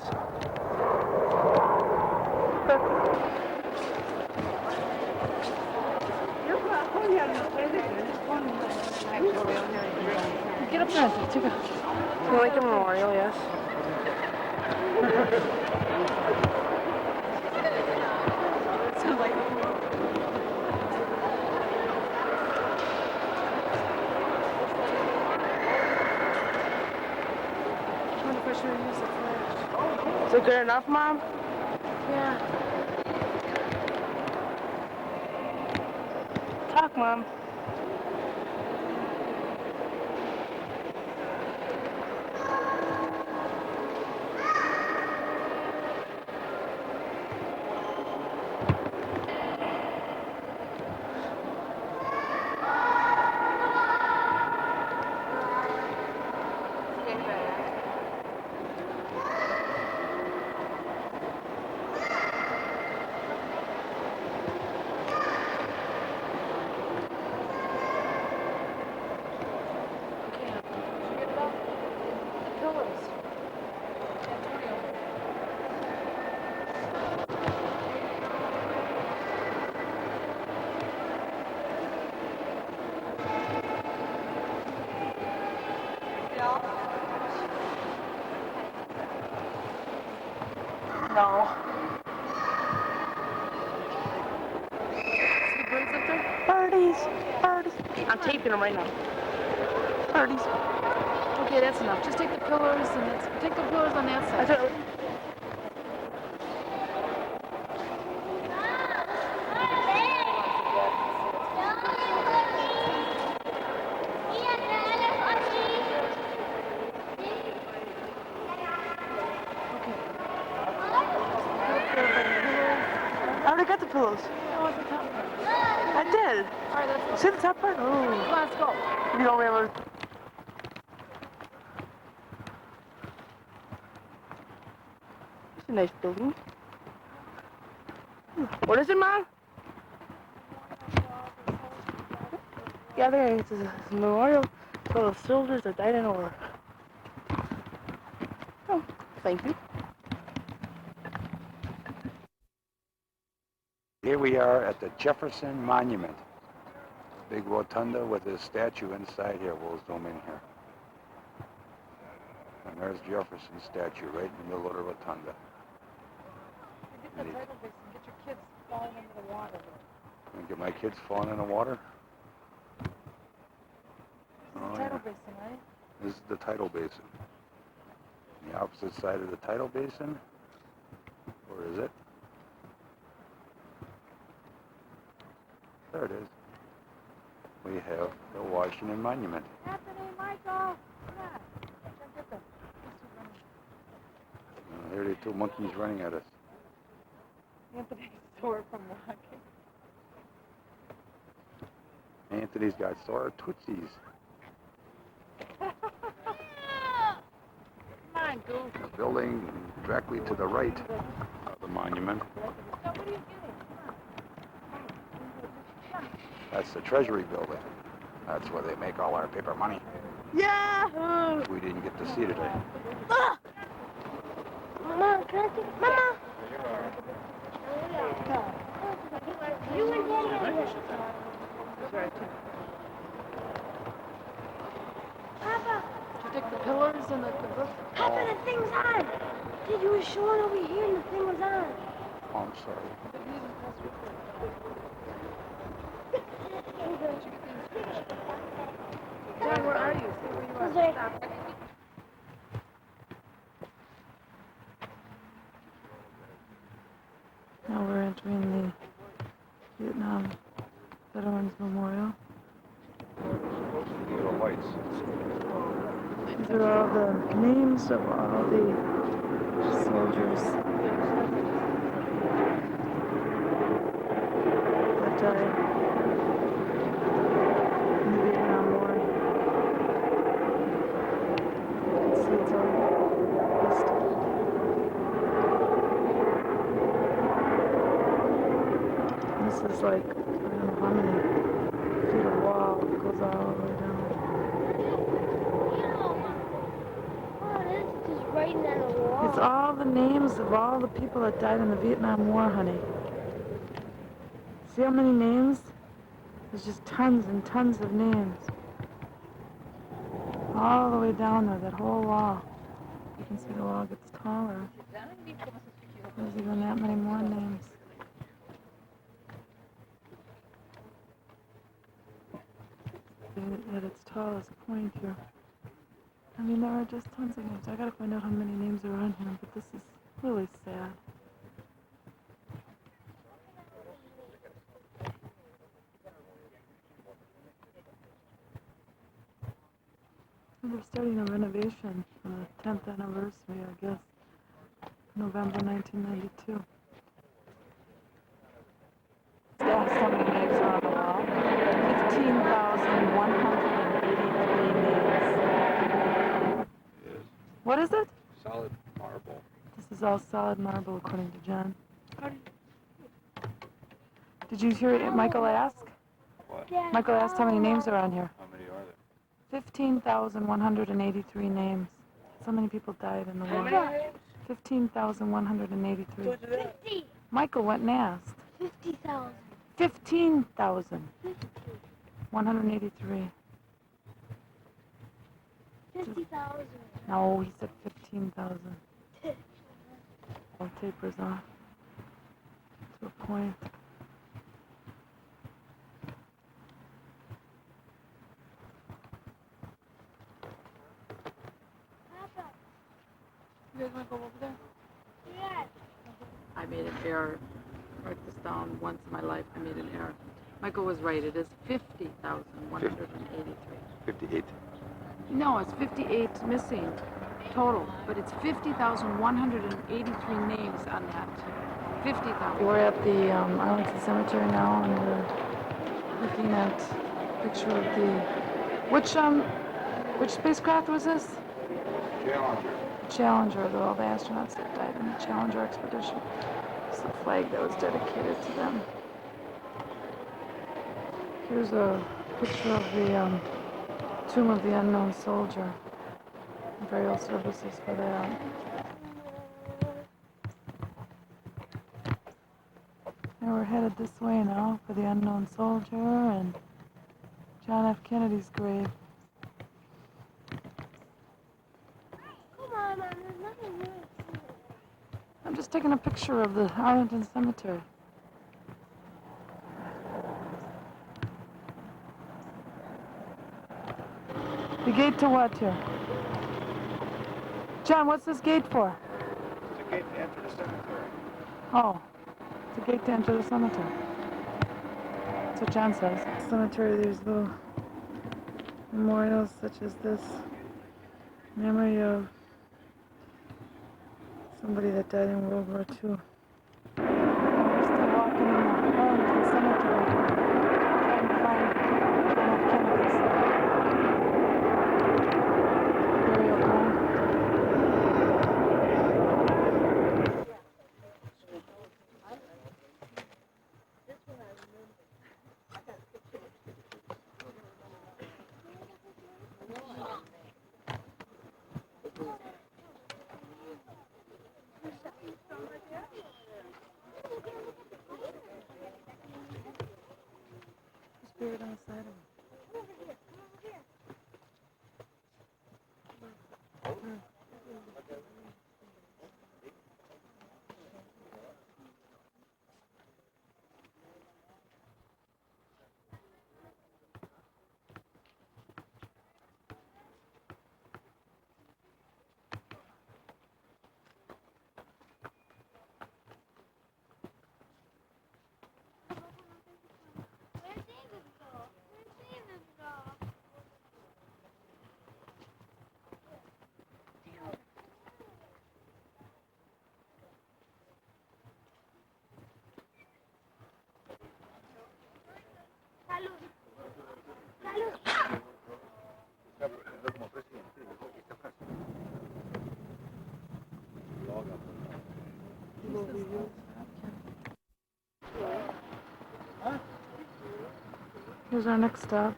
Get up there. Take a... The Lincoln Memorial, yes. Is it good enough, Mom? Yeah. Talk, Mom. I'm taping them right now. Parties. Okay, that's enough. Just take the pillars and take the pillars on that side. I already got the pillows. I did. All right, let's go. See the top part? Oh. Come on, let's go. You don't remember? It's a nice building. What is it, Mom? Yeah, there is a memorial for the soldiers that died in war. Oh, thank you. Here we are at the Jefferson Monument. Big rotunda with his statue inside here. We'll zoom in here. And there's Jefferson's statue right in the middle of the rotunda. Get the tidal basin. Get your kids falling into the water. And get my kids falling in the water? This is the tidal basin, right? This is the tidal basin. The opposite side of the tidal basin? Or is it? There it is. We have the Washington Monument. Anthony, Michael, come on. Get them. There are the two monkeys running at us. Anthony's sore from walking. Anthony's got sore tootsies. Come on, Goof. The building directly to the right of the monument. What are you getting? That's the Treasury building. That's where they make all our paper money. Yahoo! We didn't get to see today. Ah! Mama, can I take Mama? You and Daddy. Papa. Did you take the pillars and the roof? Papa, the thing's on. Did you were showing over here and the thing was on. Oh, I'm sorry. John, where are you? Stay where you are. Stop. Now we're entering the Vietnam Veterans Memorial. Little lights. These are all the names of all the soldiers that died in the Vietnam War. You can see it's all listed. This is like, I don't know how many feet of wall. It goes all the way down. Writing on the wall. It's all the names of all the people that died in the Vietnam War, honey. See how many names? There's just tons and tons of names. All the way down there, that whole wall. You can see the wall gets taller. There's even that many more names. At its tallest point here. I mean, there are just tons of names. I gotta find out how many names are on here, but this is really sad. And they're starting a renovation for the 10th anniversary, I guess, November 1992. That's how many names are on the wall. 15,183 names. What is it? Solid marble. This is all solid marble, according to John. Did you hear Michael ask? What? Michael asked how many names are on here. How many are there? 15,183 names. So many people died in the war. 15,183. 50. Michael went and asked. 50,000. 15,000. 183. 50,000. No, he said 15,000. All tapers off to a point. error. Write this down. Once in my life, I made an error. Michael was right. It is 50,183. 58. No, it's 58 missing total, but it's 50,183 names on that. 50,000. We're at the Arlington Cemetery now, and we're looking at a picture of the which spacecraft was this? Challenger. Challenger, all the astronauts that died in the Challenger expedition. It's the flag that was dedicated to them. Here's a picture of the Tomb of the Unknown Soldier. Burial services for that. And we're headed this way now for the Unknown Soldier and John F. Kennedy's grave. Come on, Mom, there's nothing here. I'm just taking a picture of the Arlington Cemetery. The gate to what here? John, what's this gate for? It's a gate to enter the cemetery. Oh, it's a gate to enter the cemetery. That's what John says. Cemetery, there's little memorials such as this. Memory of somebody that died in World War II. We're still walking in the Arlington Cemetery, trying to find John F. Kennedy's burial ground. Spirit on the side of him. Where'd David go? Where'd David go? Salud. Salud. Here's our next stop.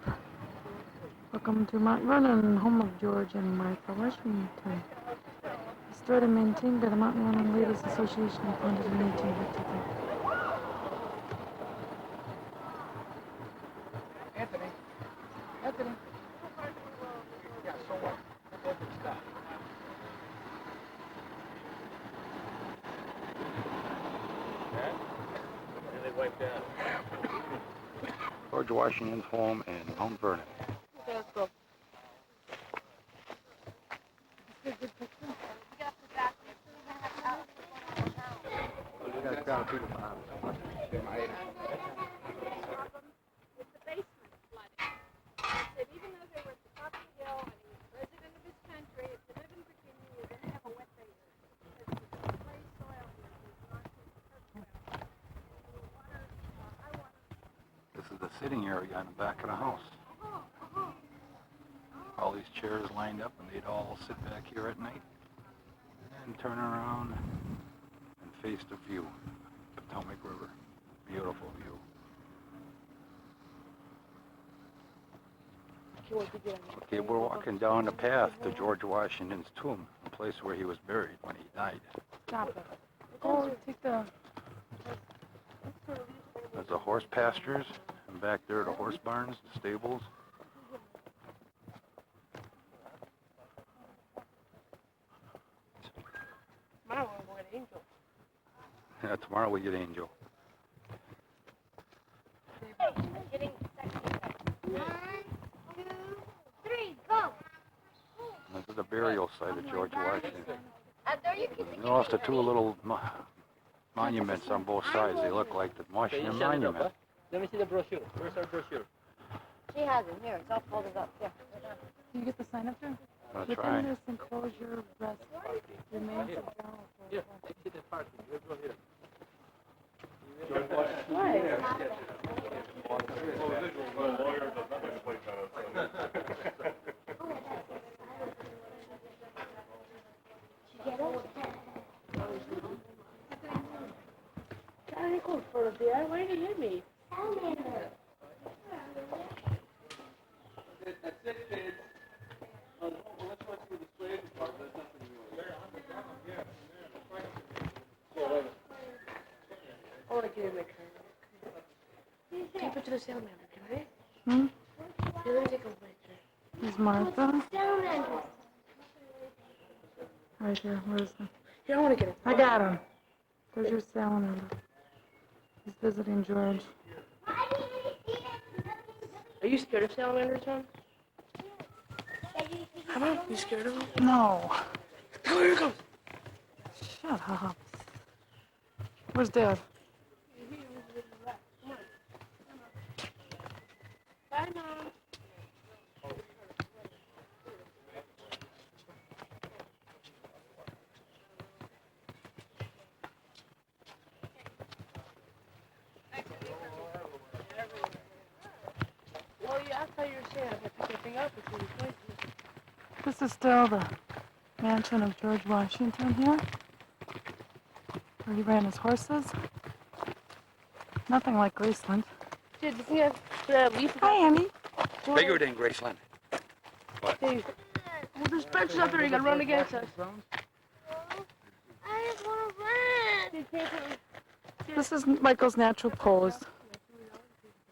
Welcome to Mount Vernon, home of George and Martha Washington. Restored and maintained by the Mountain Running Ladies Association, founded in 1853. Anthony. Anthony. Yeah, so what? Stop. And they wiped out. George Washington's home in Mount Vernon. Okay, let's go. With the basement flooding. He said even though they were at the top of the hill and he was president of his country, if you live in Virginia, you're going to have a wet basement. Because it's clay soil here, it's not just turf well. Water, high water. This is the sitting area in the back of the house. All these chairs lined up, and they'd all sit back here at night and turn around and face the view. Potomac River. Beautiful view. Okay, we're walking down the path to George Washington's tomb, the place where he was buried when he died. Stop it. Go take the... There's the horse pastures, and back there the horse barns, the stables. Tomorrow we'll get Angel. Yeah, tomorrow we get Angel. Getting section. 1, 2, 3, go. This is the burial site of George Washington. There you can You notice the two little monuments on both sides. They look like the Washington Monument. Let me see the brochure. Where's our brochure? She has it. Here, it's all folded up. Here. Can you get the sign up there? That's Within right. this enclosure rest remains of general. Yeah, I see the parking. Let's go here. Johnny, go for the beer. Why did you hit me? That's it, kids. Well, let's watch the display part. There's nothing really. I want to get in my car. Take a picture of the salamander, can I? Hmm? Yeah, let me take a picture. Here's Martha. Right here. Where is he? Here, I want to get it. I got him. There's your salamander. He's visiting George. Are you scared of salamanders, Tom? How about you scared of them? No. Oh, here it comes. Shut up. Where's Dad? Bye, Mom. Well, yeah, that's how you're saying. I pick everything up and see the places. This is still the mansion of George Washington here, where he ran his horses. Nothing like Graceland. Dude, doesn't he have the leaf? Hi, Andy. Bigger than Graceland. Hey, well, there's benches up there. You gotta run against us. I just want to run. This is Michael's natural pose.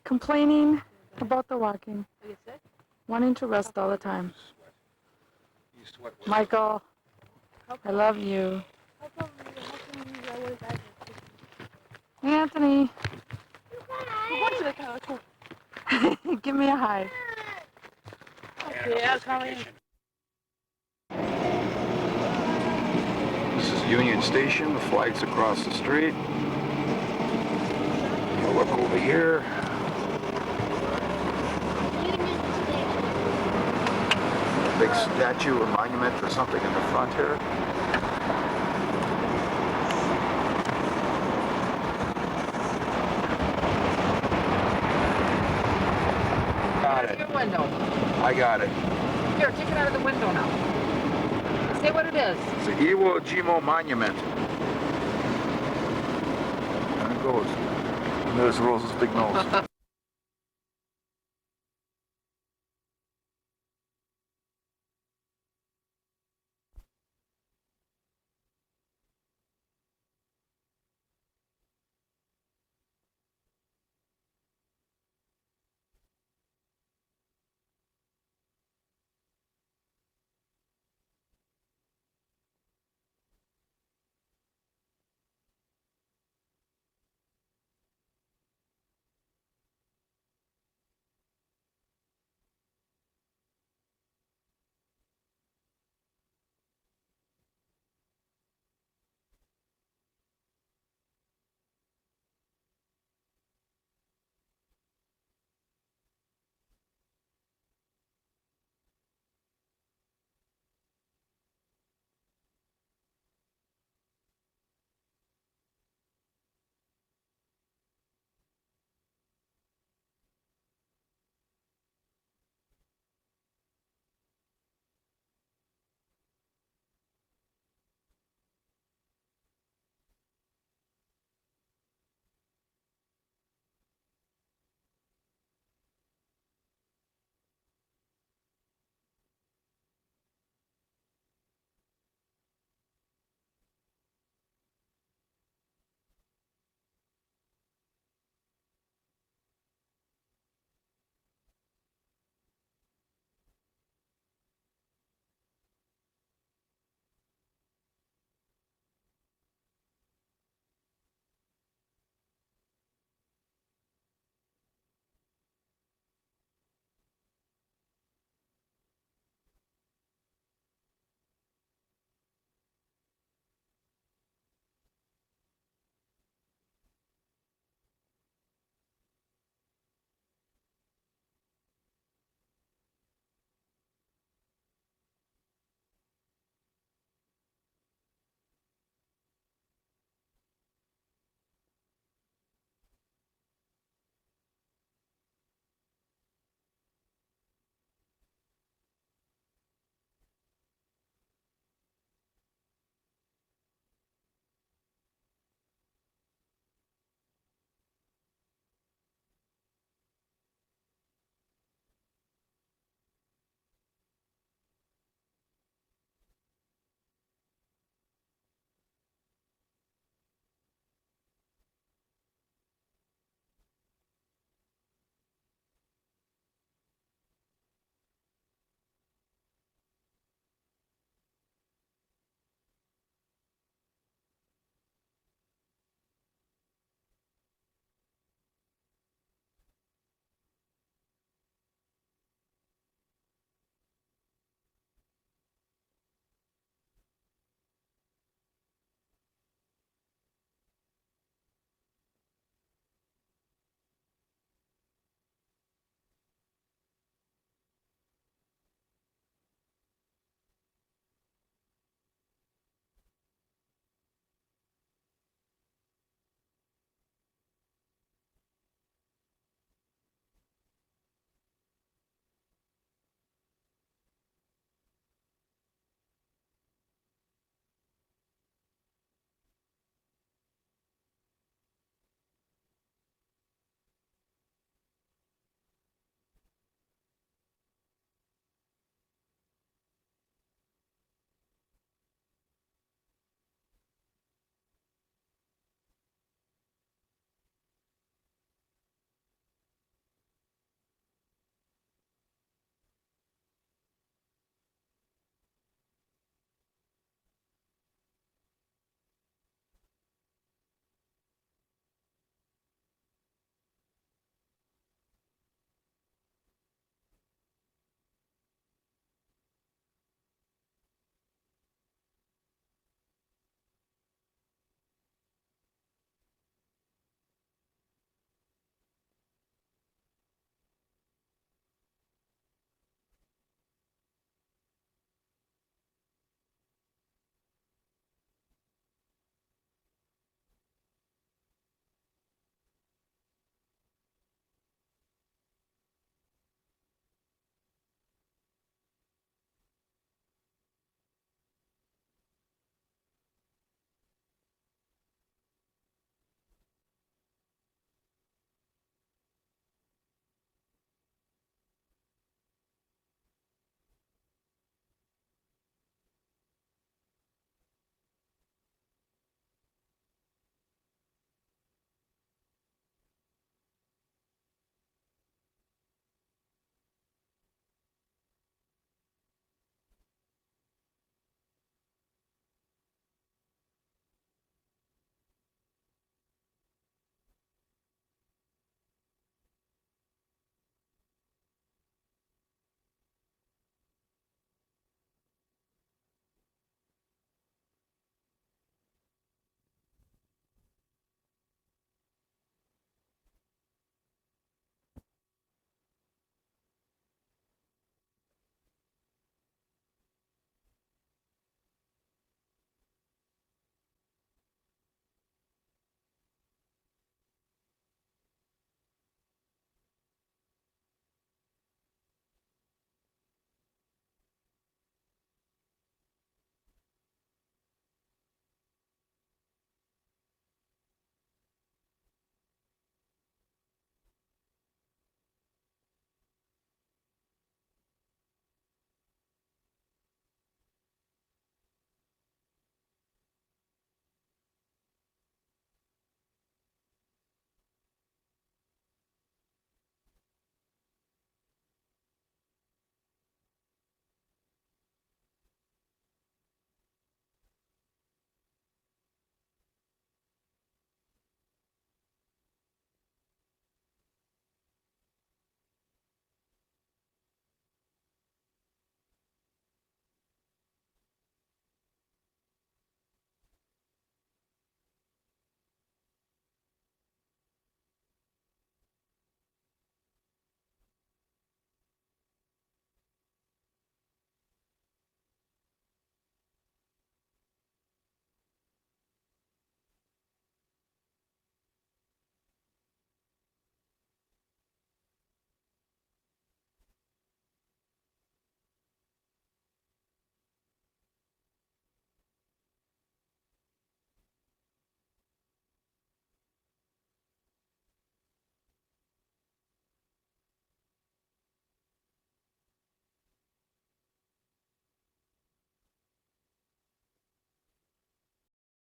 Complaining about the walking. Wanting to rest all the time. Michael, I love you. Anthony, give me a hi. Yeah, Colleen. This is Union Station. The flag's across the street. You look over here. Big statue or monument or something in the front here. Got it. Your window. I got it. Here, take it out of the window now. Say what it is. It's the Iwo Jima Monument. There it goes. And there's Rose's big nose.